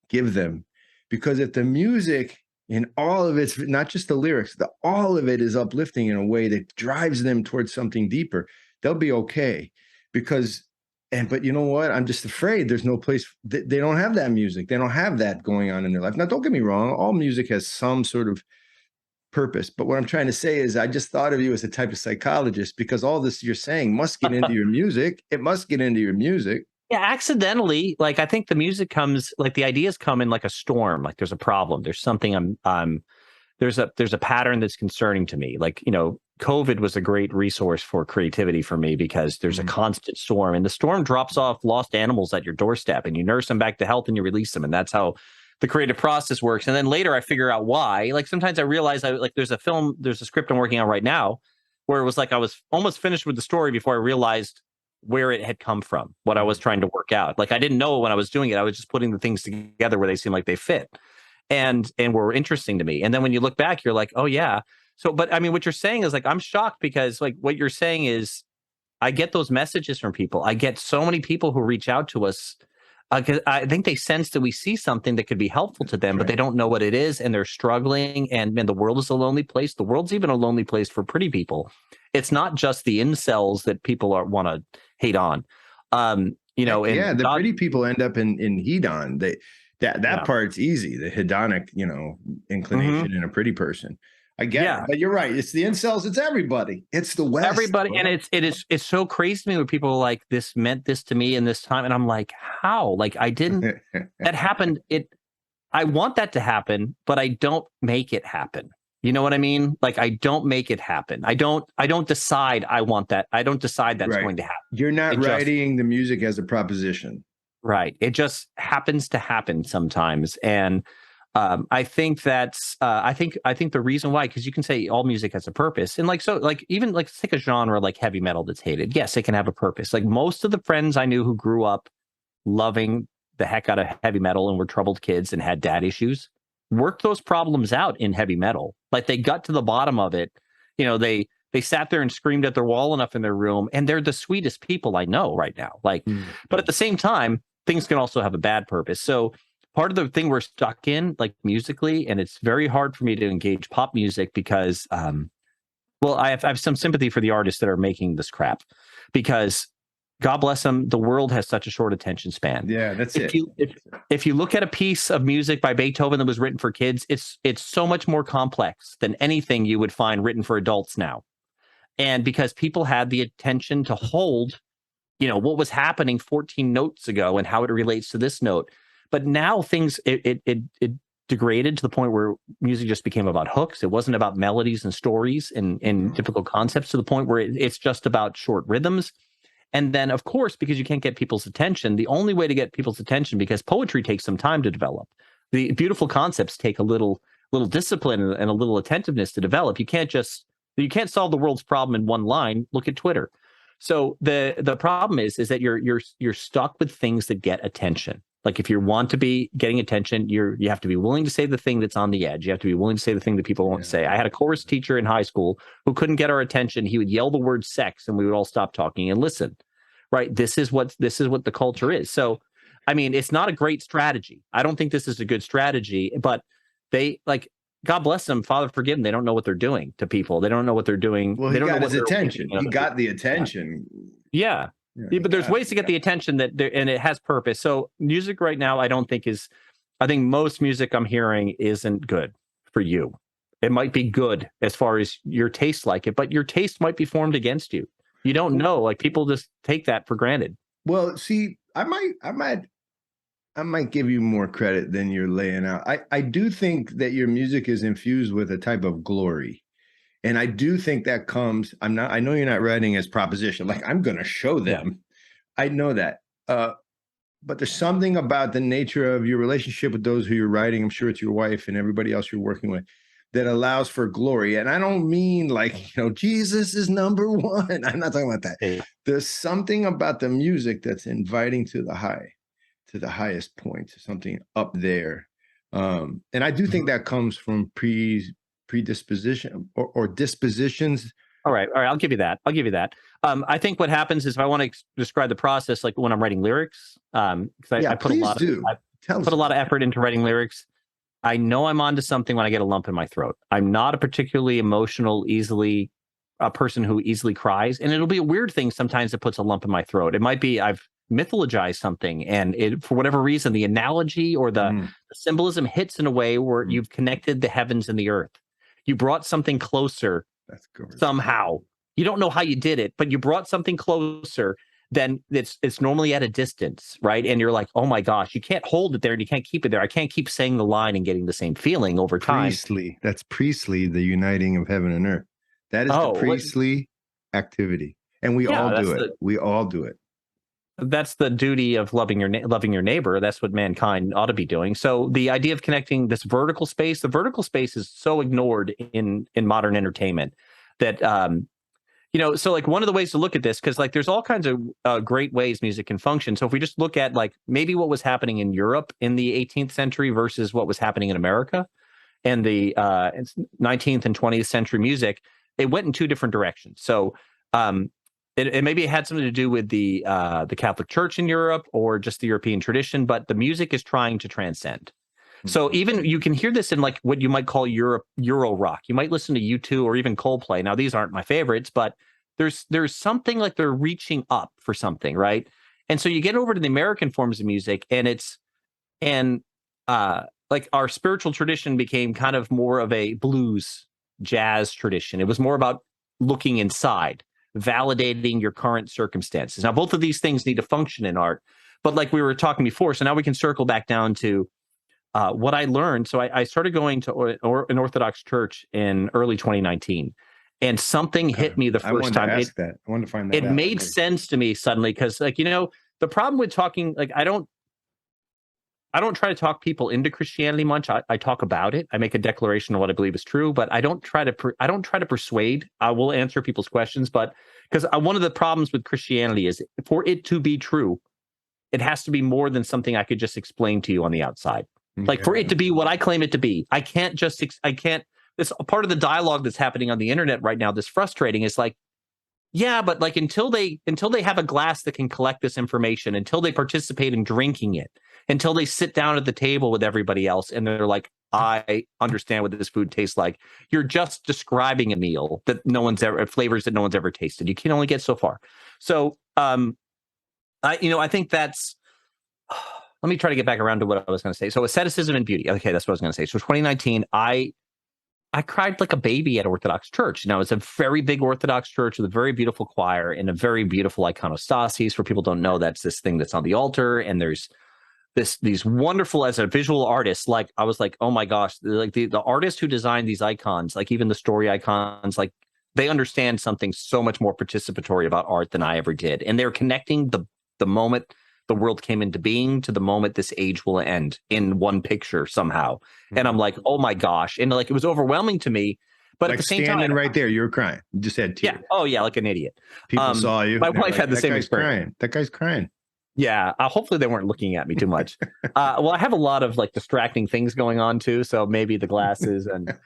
give them. Because if the music in all of it's, not just the lyrics, all of it is uplifting in a way that drives them towards something deeper, they'll be okay. But you know what? I'm just afraid there's no place, they don't have that music. They don't have that going on in their life. Now, don't get me wrong. All music has some sort of purpose. But what I'm trying to say is I just thought of you as a type of psychologist, because all this you're saying must get into your music. It must get into your music. Yeah, accidentally. Like I think the music comes, like the ideas come in like a storm. Like there's a problem. There's something there's a pattern that's concerning to me. Like, COVID was a great resource for creativity for me because there's a constant storm, and the storm drops off lost animals at your doorstep, and you nurse them back to health and you release them. And that's how the creative process works. And then later I figure out why. Like sometimes I realize there's a script I'm working on right now where it was like I was almost finished with the story before I realized where it had come from, what I was trying to work out. Like I didn't know when I was doing it. I was just putting the things together where they seem like they fit and were interesting to me. And then when you look back, you're like, oh yeah. So, but I mean, what you're saying is like, I'm shocked because like what you're saying is I get those messages from people. I get so many people who reach out to us. 'Cause I think they sense that we see something that could be helpful to them, but they don't know what it is, and they're struggling. And man, the world is a lonely place. The world's even a lonely place for pretty people. It's not just the incels that people want to hate on. And the pretty people end up in hedon. That part's easy. The hedonic, inclination in a pretty person. I get it, but you're right. It's the incels. It's everybody. It's the West. Everybody, and it's so crazy to me when people are like, "This meant this to me in this time," and I'm like, "How? Like I didn't. That happened. I want that to happen, but I don't make it happen. You know what I mean? Like I don't make it happen. I don't decide I want that. I don't decide that's going to happen. You're not writing the music as a proposition. Right. It just happens to happen sometimes, and I think that's I think the reason why, because you can say all music has a purpose, and even let's take a genre like heavy metal that's hated. Yes, it can have a purpose. Like most of the friends I knew who grew up loving the heck out of heavy metal and were troubled kids and had dad issues worked those problems out in heavy metal. Like they got to the bottom of it. They sat there and screamed at their wall enough in their room, and they're the sweetest people I know right now. Like, but at the same time, things can also have a bad purpose. So part of the thing we're stuck in, like musically, and it's very hard for me to engage pop music because, I have some sympathy for the artists that are making this crap because God bless them, the world has such a short attention span. Yeah, that's it. If you look at a piece of music by Beethoven that was written for kids, it's so much more complex than anything you would find written for adults now. And because people had the attention to hold, what was happening 14 notes ago and how it relates to this note. But now things, it degraded to the point where music just became about hooks. It wasn't about melodies and stories and difficult concepts, to the point where it's just about short rhythms. And then, of course, because you can't get people's attention, the only way to get people's attention, because poetry takes some time to develop, the beautiful concepts take a little discipline and a little attentiveness to develop. You can't solve the world's problem in one line. Look at Twitter. So the problem is that you're stuck with things that get attention. Like if you want to be getting attention, you have to be willing to say the thing that's on the edge. You have to be willing to say the thing that people won't say. I had a chorus teacher in high school who couldn't get our attention. He would yell the word sex and we would all stop talking and listen. Right? This is what the culture is. So, I mean, it's not a great strategy. I don't think this is a good strategy, but they God bless them, Father forgive them. They don't know what they're doing to people. They don't know what they're doing. Well, they don't got know his attention. He got the attention. Yeah. But there's ways to get the attention and it has purpose. So music right now, I think most music I'm hearing isn't good for you. It might be good as far as your taste like it, but your taste might be formed against you. You don't know. Like people just take that for granted. Well, see, I might give you more credit than you're laying out. I do think that your music is infused with a type of glory. And I do think that comes, I know you're not writing as proposition, like I'm going to show them. Yeah. I know that. But there's something about the nature of your relationship with those who you're writing, I'm sure it's your wife and everybody else you're working with, that allows for glory. And I don't mean like, Jesus is number one. I'm not talking about that. Yeah. There's something about the music that's inviting to the highest point, to something up there. And I do think that comes from predisposition or dispositions. All right. I'll give you that. I think what happens is, if I want to describe the process, like when I'm writing lyrics, because I put a lot of effort into writing lyrics. I know I'm onto something when I get a lump in my throat. I'm not a particularly emotional, a person who easily cries, and it'll be a weird thing sometimes that puts a lump in my throat. It might be I've mythologized something, and for whatever reason, the analogy or the symbolism hits in a way where you've connected the heavens and the earth. You brought something closer somehow. You don't know how you did it, but you brought something closer then it's normally at a distance, right? And you're like, oh my gosh, you can't hold it there and you can't keep it there. I can't keep saying the line and getting the same feeling over time. Priestly. That's priestly, the uniting of heaven and earth. That is the priestly activity. And we all do it. We all do it. That's the duty of loving your neighbor. That's what mankind ought to be doing. So the idea of connecting this vertical space, the vertical space is so ignored in modern entertainment that, so like one of the ways to look at this, because like there's all kinds of great ways music can function. So if we just look at like maybe what was happening in Europe in the 18th century versus what was happening in America and the 19th and 20th century music, it went in two different directions. So it maybe it had something to do with the Catholic Church in Europe or just the European tradition, but the music is trying to transcend. So even you can hear this in like what you might call Euro rock. You might listen to U2 or even Coldplay. Now these aren't my favorites, but there's something like they're reaching up for something, right? And so you get over to the American forms of music, and like our spiritual tradition became kind of more of a blues jazz tradition. It was more about looking inside, validating your current circumstances. Now both of these things need to function in art, but like we were talking before, so now we can circle back down to what I learned. So I started going to an Orthodox church in early 2019, and something hit me the first time. I wanted to find that out. It made sense to me suddenly, because like, the problem with talking, like I don't try to talk people into Christianity much. I talk about it. I make a declaration of what I believe is true, but I don't try to persuade. I will answer people's questions, but because one of the problems with Christianity is for it to be true, it has to be more than something I could just explain to you on the outside. Like for it to be what I claim it to be, I can't. This part of the dialogue that's happening on the internet right now, that's frustrating, is like, yeah, but like until they have a glass that can collect this information, until they participate in drinking it, until they sit down at the table with everybody else and they're like, I understand what this food tastes like. You're just describing a meal that flavors that no one's ever tasted. You can only get so far. So I think that's. Let me try to get back around to what I was going to say. So asceticism and beauty. Okay, that's what I was going to say. So 2019, I cried like a baby at Orthodox church. Now, it's a very big Orthodox church with a very beautiful choir and a very beautiful iconostasis. For people who don't know, that's this thing that's on the altar. And there's these wonderful, as a visual artist, like I was like, oh my gosh, like the artists who designed these icons, like even the story icons, like they understand something so much more participatory about art than I ever did. And they're connecting the moment the world came into being to the moment this age will end in one picture somehow. And I'm like, oh my gosh. And like, it was overwhelming to me, but like at the same standing time, right there, you were crying. You just had tears. Yeah. Oh yeah. Like an idiot. People saw you. My wife had the same experience. That guy's crying. Yeah. Hopefully they weren't looking at me too much. Well, I have a lot of like distracting things going on too. So maybe the glasses and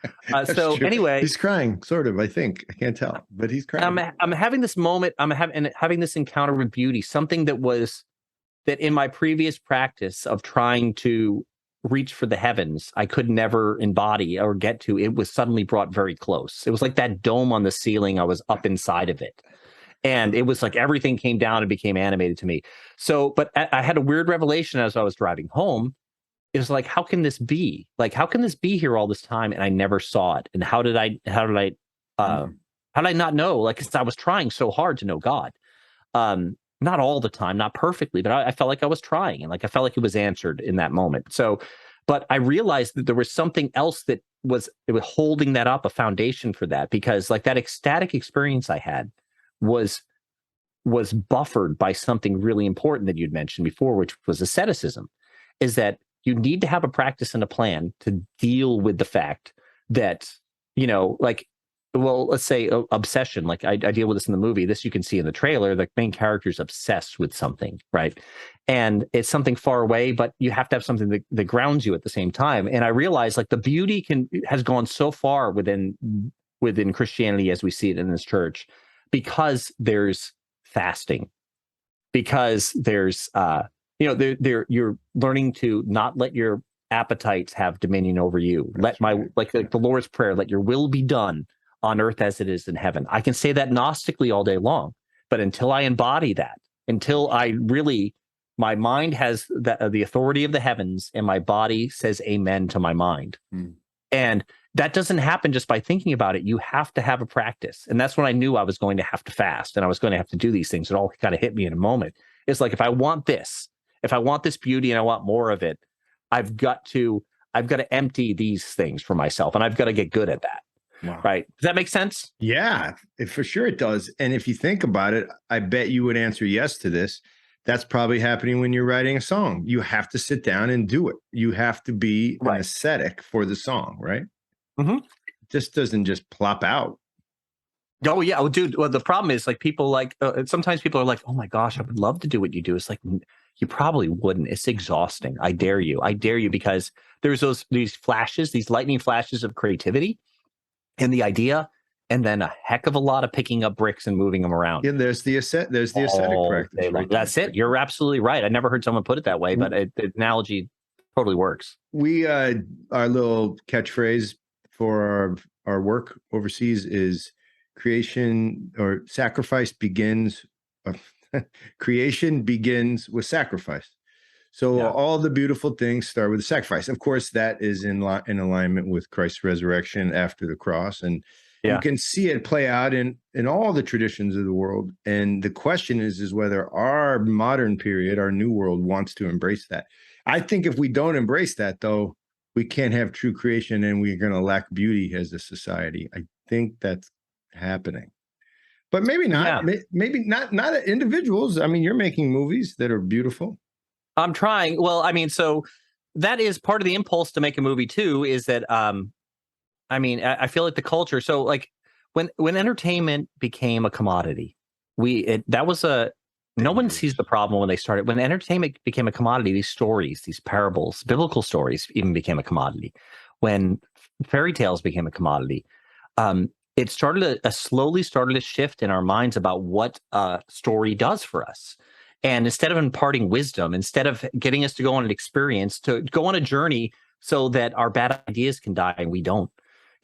so true. Anyway, he's crying sort of, I think. I can't tell, but he's crying. I'm having this moment. I'm having this encounter with beauty, something that in my previous practice of trying to reach for the heavens, I could never embody or get to. It was suddenly brought very close. It was like that dome on the ceiling. I was up inside of it. And it was like everything came down and became animated to me. So, but I had a weird revelation as I was driving home. It was like, how can this be? Like, how can this be here all this time? And I never saw it. And how did I not know? Like, 'cause I was trying so hard to know God. Not all the time, not perfectly, but I felt like I was trying, and like I felt like it was answered in that moment. So, but I realized that there was something else it was holding that up, a foundation for that, because like that ecstatic experience I had was buffered by something really important that you'd mentioned before, which was asceticism. Is that you need to have a practice and a plan to deal with the fact that, like, well, let's say obsession. Like I deal with this in the movie. This you can see in the trailer. The main character is obsessed with something, right? And it's something far away, but you have to have something that grounds you at the same time. And I realized like the beauty has gone so far within Christianity as we see it in this church, because there's fasting, because there's you're learning to not let your appetites have dominion over you. Let my like the Lord's Prayer, let your will be done on earth as it is in heaven. I can say that Gnostically all day long, but until I embody that, until my mind has the authority of the heavens and my body says amen to my mind. And that doesn't happen just by thinking about it. You have to have a practice. And that's when I knew I was going to have to fast and I was going to have to do these things. It all kind of hit me in a moment. It's like, if I want this beauty and I want more of it, I've got to empty these things for myself, and I've got to get good at that. Wow. Right. Does that make sense? Yeah, for sure it does. And if you think about it, I bet you would answer yes to this. That's probably happening when you're writing a song. You have to sit down and do it. You have to be an ascetic for the song, right? Mm-hmm. It just doesn't just plop out. Oh yeah. Oh, dude. Well, the problem is, like, people like sometimes people are like, "Oh my gosh, I would love to do what you do." It's like, you probably wouldn't. It's exhausting. I dare you, because there's these flashes, these lightning flashes of creativity and the idea, and then a heck of a lot of picking up bricks and moving them around. Yeah, there's the ascetic practice. Right? That's it. You're absolutely right. I never heard someone put it that way, but the analogy totally works. We our little catchphrase for our work overseas is creation or sacrifice begins. Creation begins with sacrifice. So all the beautiful things start with a sacrifice. Of course, that is in alignment with Christ's resurrection after the cross, and you can see it play out in all the traditions of the world. And the question is whether our modern period, our new world, wants to embrace that. I think if we don't embrace that, though, we can't have true creation, and we're going to lack beauty as a society. I think that's happening. But maybe not. Yeah. Maybe not individuals. I mean, you're making movies that are beautiful. I'm trying. Well, I mean, so that is part of the impulse to make a movie too, is that, I mean, I feel like the culture. So like when entertainment became a commodity, no one sees the problem when they started. When entertainment became a commodity, these stories, these parables, biblical stories even became a commodity. When fairy tales became a commodity, it slowly started a shift in our minds about what a story does for us. And instead of imparting wisdom, instead of getting us to go on an experience, to go on a journey so that our bad ideas can die and we don't,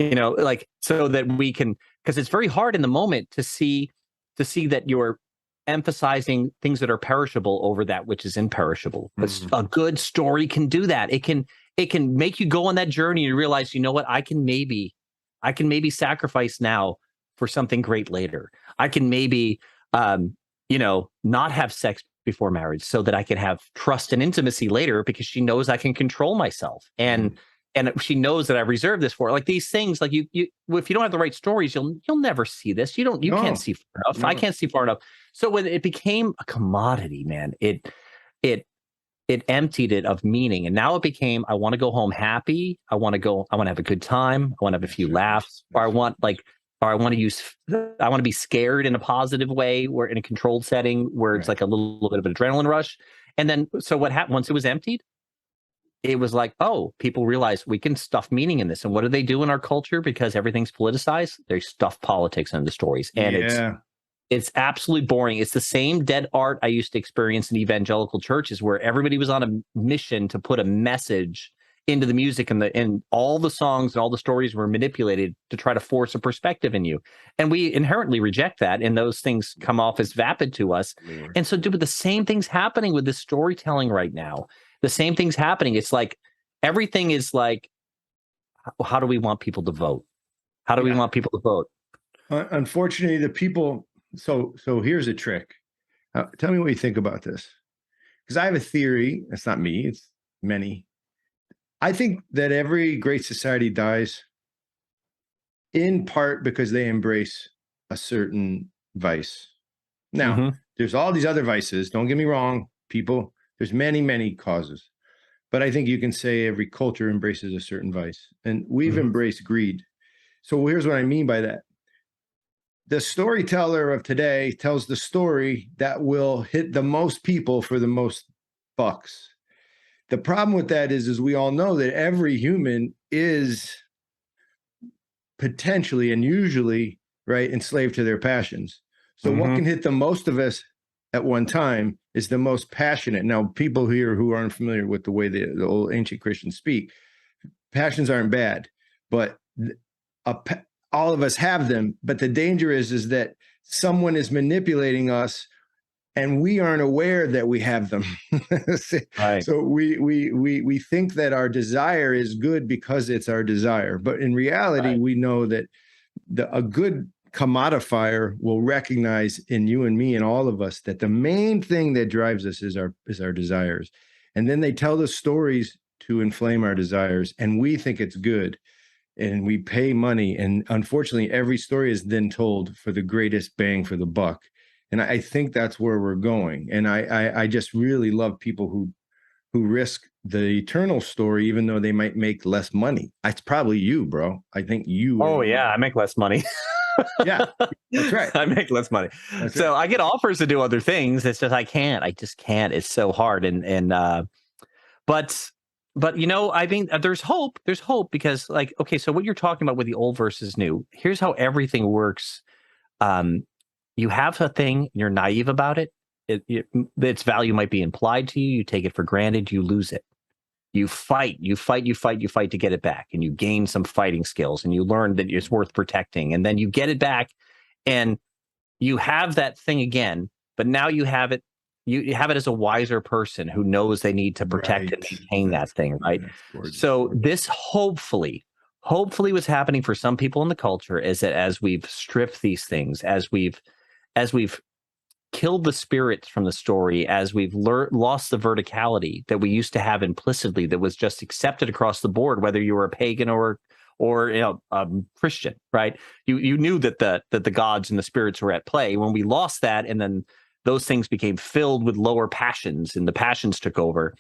like, so that we can, because it's very hard in the moment to see that you're emphasizing things that are perishable over that which is imperishable. But a good story can do that. It can make you go on that journey and realize, you know what, I can maybe sacrifice now for something great later. I can maybe, not have sex before marriage so that I can have trust and intimacy later, because she knows I can control myself. And she knows that I've reserved this for her. Like these things, like you if you don't have the right stories, you'll never see this. You can't see far enough. No. I can't see far enough. So when it became a commodity, man, it emptied it of meaning. And now it became, I want to go home happy. I want to have a good time. I want to have a few laughs, or I want to be scared in a positive way, where in a controlled setting where it's like a little bit of an adrenaline rush. And then, so what happened once it was emptied, it was like, oh, people realize we can stuff meaning in this. And what do they do in our culture? Because everything's politicized, they stuff politics into stories. And it's absolutely boring. It's the same dead art I used to experience in evangelical churches, where everybody was on a mission to put a message into the music, and all the songs and all the stories were manipulated to try to force a perspective in you. And we inherently reject that, and those things come off as vapid to us. And so, dude, the same thing's happening with this storytelling right now. The same thing's happening. It's like everything is like, how do we want people to vote? How do we want people to vote? Unfortunately, the people. So here's a trick. Tell me what you think about this, because I have a theory. It's not me. It's many. I think that every great society dies in part because they embrace a certain vice. Now, there's all these other vices. Don't get me wrong, people. There's many, many causes. But I think you can say every culture embraces a certain vice. And we've embraced greed. So here's what I mean by that. The storyteller of today tells the story that will hit the most people for the most bucks. The problem with that is we all know that every human is potentially and usually, right, enslaved to their passions. So what can hit the most of us at one time is the most passionate. Now, people here who aren't familiar with the way the old ancient Christians speak, passions aren't bad, but all of us have them. But the danger is that someone is manipulating us and we aren't aware that we have them. Right. So we think that our desire is good because it's our desire, but in reality, Right. we know that a good commodifier will recognize in you and me and all of us that the main thing that drives us is our desires, and then they tell the stories to inflame our desires, and we think it's good, and we pay money, and unfortunately, every story is then told for the greatest bang for the buck. And I think that's where we're going. And I just really love people who risk the eternal story, even though they might make less money. It's probably you, bro. I think you. Oh yeah, I make less money. Yeah, that's right. I make less money. That's So right. I get offers to do other things. It's just I can't. I just can't. It's so hard. But you know, I think there's hope. There's hope because, like, okay, so what you're talking about with the old versus new. Here's how everything works. You have a thing, you're naive about it. Its value might be implied to you. You take it for granted. You lose it. You fight to get it back, and you gain some fighting skills, and you learn that it's worth protecting, and then you get it back, and you have that thing again, but now you have it. You have it as a wiser person who knows they need to protect and maintain that thing, right? So this hopefully what's happening for some people in the culture is that as we've stripped these things, as we've killed the spirits from the story, as we've lost the verticality that we used to have implicitly, that was just accepted across the board, whether you were a pagan or you know, Christian, right? You knew that the gods and the spirits were at play. When we lost that, and then those things became filled with lower passions, and the passions took over.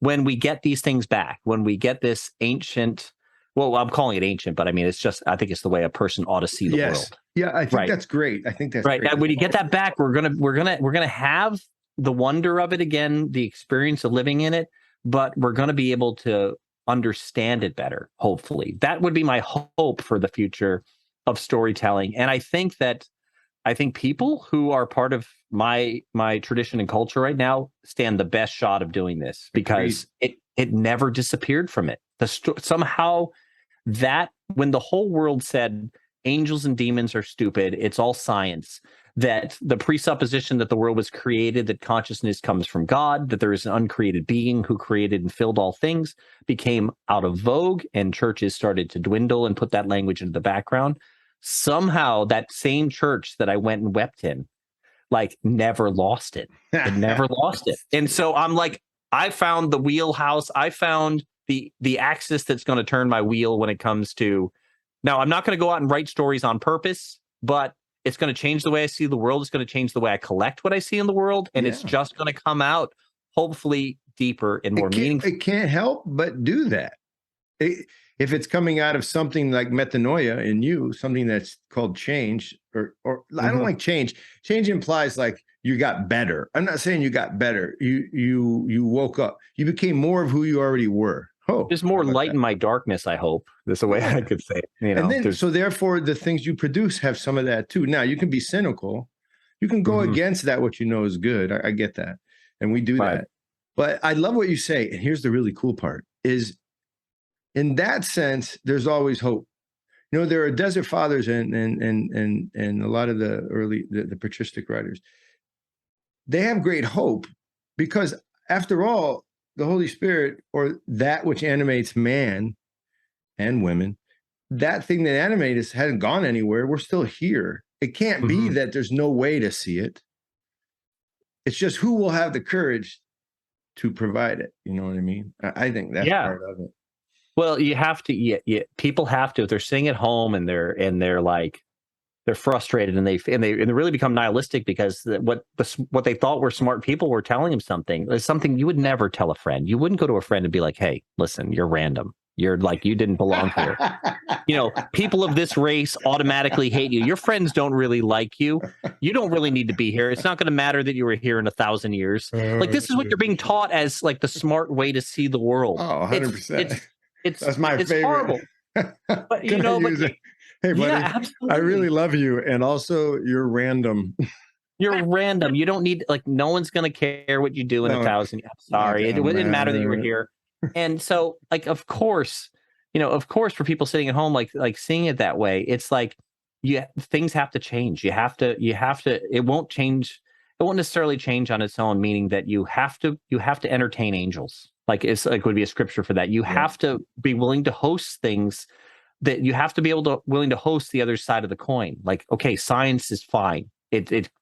When we get these things back, when we get this ancient, well, I'm calling it ancient, but I mean, it's just, I think it's the way a person ought to see the world. Yeah, I think that's great. I think that's right. Great. And when you get that back, we're gonna have the wonder of it again, the experience of living in it, but we're gonna be able to understand it better. Hopefully, that would be my hope for the future of storytelling. And I think people who are part of my tradition and culture right now stand the best shot of doing this, because it never disappeared from it. Somehow that when the whole world said angels and demons are stupid, it's all science, that the presupposition that the world was created, that consciousness comes from God, that there is an uncreated being who created and filled all things, became out of vogue, and churches started to dwindle and put that language into the background. Somehow that same church that I went and wept in, like, never lost it. It never lost it. And so I'm like, I found the wheelhouse. I found the axis that's going to turn my wheel when it comes to, now I'm not going to go out and write stories on purpose, but it's going to change the way I see the world. It's going to change the way I collect what I see in the world. And it's just going to come out hopefully deeper and more meaningful. It can't help but do that. If it's coming out of something like metanoia in you, something that's called change, or I don't like change. Change implies like you got better. I'm not saying you got better. You woke up. You became more of who you already were. Oh, there's more light in my darkness, I hope. That's the way I could say it. You know, and then, so therefore the things you produce have some of that too. Now you can be cynical. You can go against that, what you know is good. I get that. And we do that. But I love what you say. And here's the really cool part is, in that sense, there's always hope. You know, there are desert fathers and a lot of the early, the patristic writers. They have great hope because, after all, the Holy Spirit, or that which animates man and women, that thing that animates us hasn't gone anywhere. We're still here. It can't be that there's no way to see it. It's just who will have the courage to provide it. You know what I mean? I think that's part of it. Well, you have to. People have to. If they're sitting at home and they're like, they're frustrated and they really become nihilistic because what they thought were smart people were telling them something. It's something you would never tell a friend. You wouldn't go to a friend and be like, "Hey, listen, you're random. You're like, you didn't belong here." You know, people of this race automatically hate you. Your friends don't really like you. You don't really need to be here. It's not going to matter that you were here in 1,000 years. Like, this is what you're being taught as like the smart way to see the world. Oh, 100%. That's my favorite. Horrible. But you know, hey, buddy, I really love you. And also, you're random. You're random. You don't need, like, no one's going to care what you do in 1,000. I'm sorry. It wouldn't matter that you were here. And so, like, of course, for people sitting at home, like seeing it that way, it's like, things have to change. You have to, it won't change. it won't necessarily change on its own, meaning that you have to entertain angels. Like it's like would be a scripture for that. You have to be willing to host things that you have to be willing to host the other side of the coin. Like, okay, science is fine.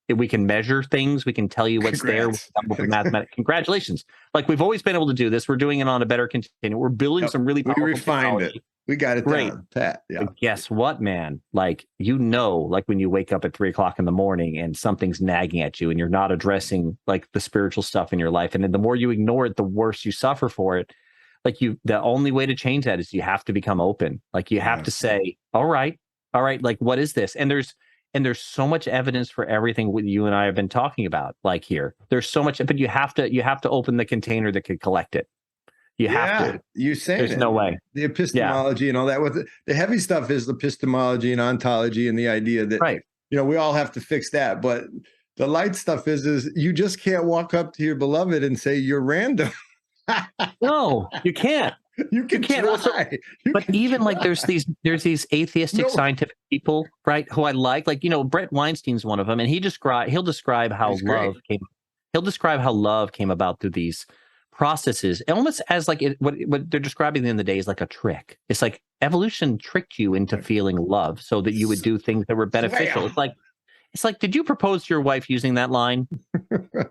We can measure things. We can tell you what's there. Mathematics. Congratulations. Like we've always been able to do this. We're doing it on a better continuum. We're building some really powerful refined technology. it. We got it down, Pat. Yeah. But guess what, man? Like, like when you wake up at 3 o'clock in the morning and something's nagging at you and you're not addressing like the spiritual stuff in your life. And then the more you ignore it, the worse you suffer for it. Like the only way to change that is you have to become open. Like you have to say, all right, like what is this? And there's so much evidence for everything what you and I have been talking about, like here. There's so much, but you have to open the container that could collect it. You have to. You're saying there's no way. The epistemology and all that. The heavy stuff is the epistemology and ontology and the idea that we all have to fix that. But the light stuff is you just can't walk up to your beloved and say you're random. No, you can't. You can't. Also, but even like there's these atheistic scientific people, right? Who I like Brett Weinstein's one of them, and he'll describe how love came about through these processes, almost as like what they're describing at the end of the day is like a trick. It's like evolution tricked you into feeling love so that you would do things that were beneficial. It's like, did you propose to your wife using that line?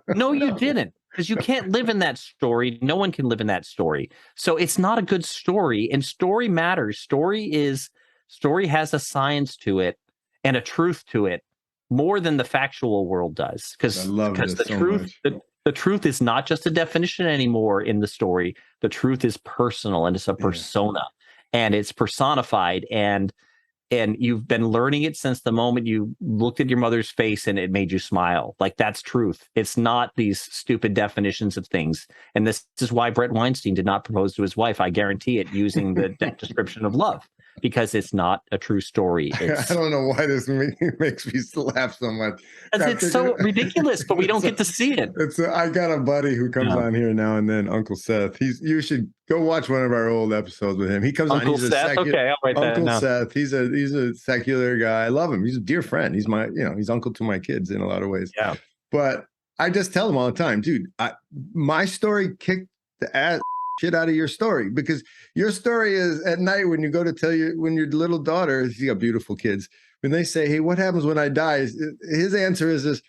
No, you didn't, because you can't live in that story. No one can live in that story. So it's not a good story, and story matters. Story has a science to it and a truth to it more than the factual world does. Because the truth is not just a definition anymore in the story. The truth is personal, and it's a persona, and it's personified, and you've been learning it since the moment you looked at your mother's face and it made you smile. Like that's truth. It's not these stupid definitions of things. And this is why Brett Weinstein did not propose to his wife, I guarantee it, using the description of love, because it's not a true story. I don't know why this makes me laugh so much. It's so ridiculous, but we don't get to see it. I got a buddy who comes on here now and then, Uncle Seth. You should go watch one of our old episodes with him. He comes Uncle on. He's Seth. Okay, I'll write that down. Seth. He's a secular guy. I love him. He's a dear friend. He's he's uncle to my kids in a lot of ways. Yeah. But I just tell him all the time, dude. My story kicked the ass shit out of your story, because your story is at night when you go to when your little daughter, you got beautiful kids, when they say, hey, what happens when I die? His answer is this,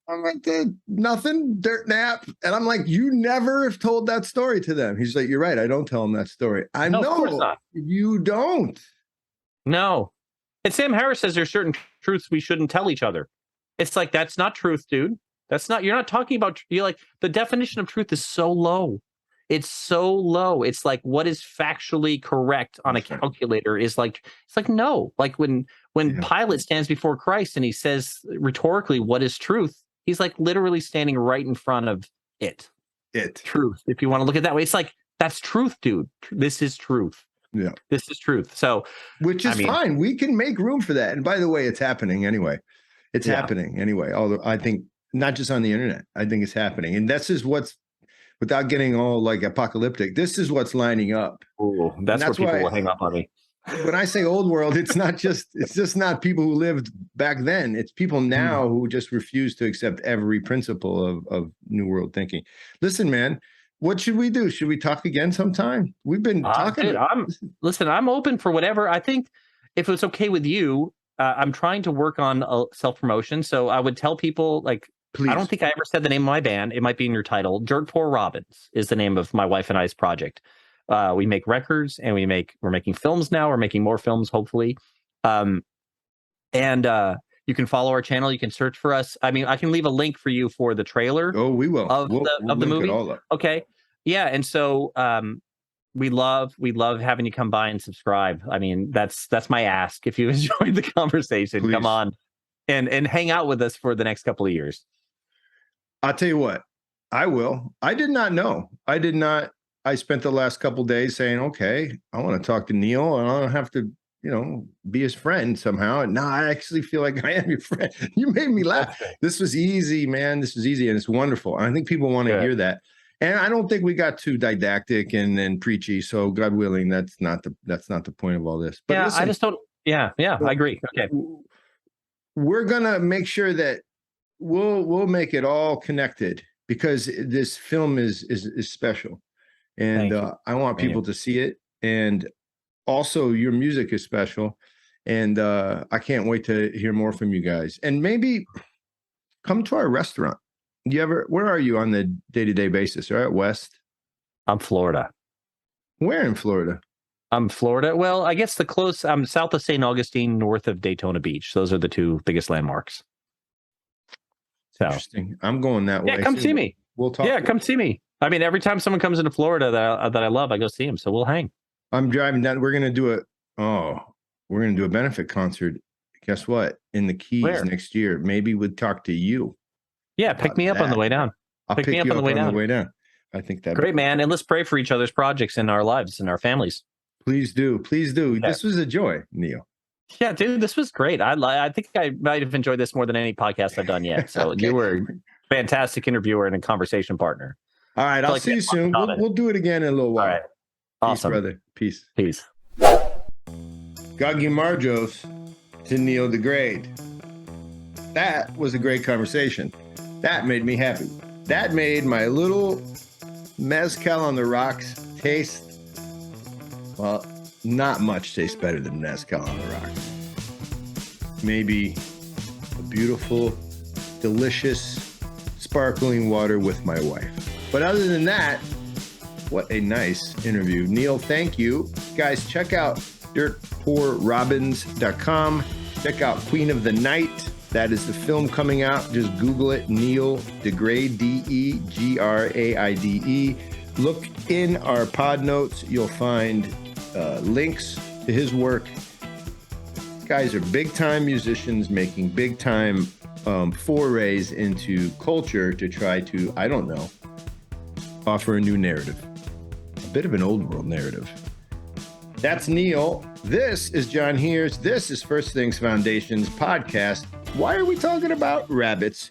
I'm like, nothing, dirt nap. And I'm like, you never have told that story to them. He's like, you're right, I don't tell them that story. I know, of course not. You don't. No. And Sam Harris says there's certain truths we shouldn't tell each other. It's like, that's not truth, dude. You're not talking about, the definition of truth is so low. It's so low. It's like what is factually correct on a calculator is like, it's like, no. Like when Pilate stands before Christ and he says rhetorically, what is truth? He's like literally standing right in front of it. Truth. If you want to look at it that way, it's like, that's truth, dude. This is truth. Yeah. This is truth. So, which is fine. We can make room for that. And by the way, it's happening anyway. It's happening anyway. Although I think not just on the internet, I think it's happening. And this is what's, without getting all like apocalyptic, this is what's lining up. Ooh, that's where people will hang up on me. When I say old world, it's just not people who lived back then. It's people now who just refuse to accept every principle of New World thinking. Listen, man, what should we do? Should we talk again sometime? We've been talking. Dude, I'm open for whatever. I think if it's okay with you, I'm trying to work on self-promotion. So I would tell people, like, please. I don't think I ever said the name of my band. It might be in your title. Dirt Poor Robins is the name of my wife and I's project. We make records, and we're making films now. We're making more films, hopefully. And you can follow our channel. You can search for us. I mean, I can leave a link for you for the trailer. Oh, we will. Of the movie. Okay. Yeah. And so we love having you come by and subscribe. I mean, that's my ask. If you enjoyed the conversation, please come on and hang out with us for the next couple of years. I'll tell you what, I will. I did not know. I spent the last couple of days saying, okay, I want to talk to Neil, and I don't have to, be his friend somehow. And now I actually feel like I am your friend. You made me laugh. This was easy, man. This was easy, and it's wonderful. And I think people want to hear that. And I don't think we got too didactic and preachy. So God willing, that's not the point of all this. But listen, I just don't. Yeah, I agree. Okay. We're gonna make sure that we'll make it all connected because this film is special, and I want people to see it. And also, your music is special, and I can't wait to hear more from you guys. And maybe come to our restaurant. Where are you on the day-to-day basis? All right, West? I'm Florida. Where in Florida? I'm Florida. Well, I guess I'm south of St. Augustine, north of Daytona Beach. Those are the two biggest landmarks. So interesting. I'm going that way. Yeah, come see me. We'll talk. Yeah, come see me. I mean, every time someone comes into Florida that I love, I go see them. So we'll hang. I'm driving down. We're gonna do a benefit concert. Guess what? In the Keys next year. Maybe we'd talk to you. Yeah, pick me up on the way down. I'll pick me up on the way down. I think that great, man. And let's pray for each other's projects in our lives and our families. Please do. Please do. Yeah. This was a joy, Neil. Yeah, dude, this was great. I think I might have enjoyed this more than any podcast I've done yet. So okay. You were a fantastic interviewer and a conversation partner. All right, I'll see you soon. We'll do it again in a little while. All right. Awesome. Peace, brother. Peace. Peace. Gagi Marjos to Neil DeGraide. That was a great conversation. That made me happy. That made my little mezcal on the rocks taste, well, not much tastes better than mezcal on the rocks. Maybe a beautiful, delicious, sparkling water with my wife. But other than that, what a nice interview. Neil, thank you. Guys, check out dirtpoorrobins.com. Check out Queen of the Night. That is the film coming out. Just Google it, Neil DeGraide, DeGraide. Look in our pod notes. You'll find links to his work. Guys are big-time musicians making big-time forays into culture to try to, I don't know, offer a new narrative. A bit of an old world narrative. That's Neil. This is John Heers. This is First Things Foundation's podcast. Why are we talking about rabbits?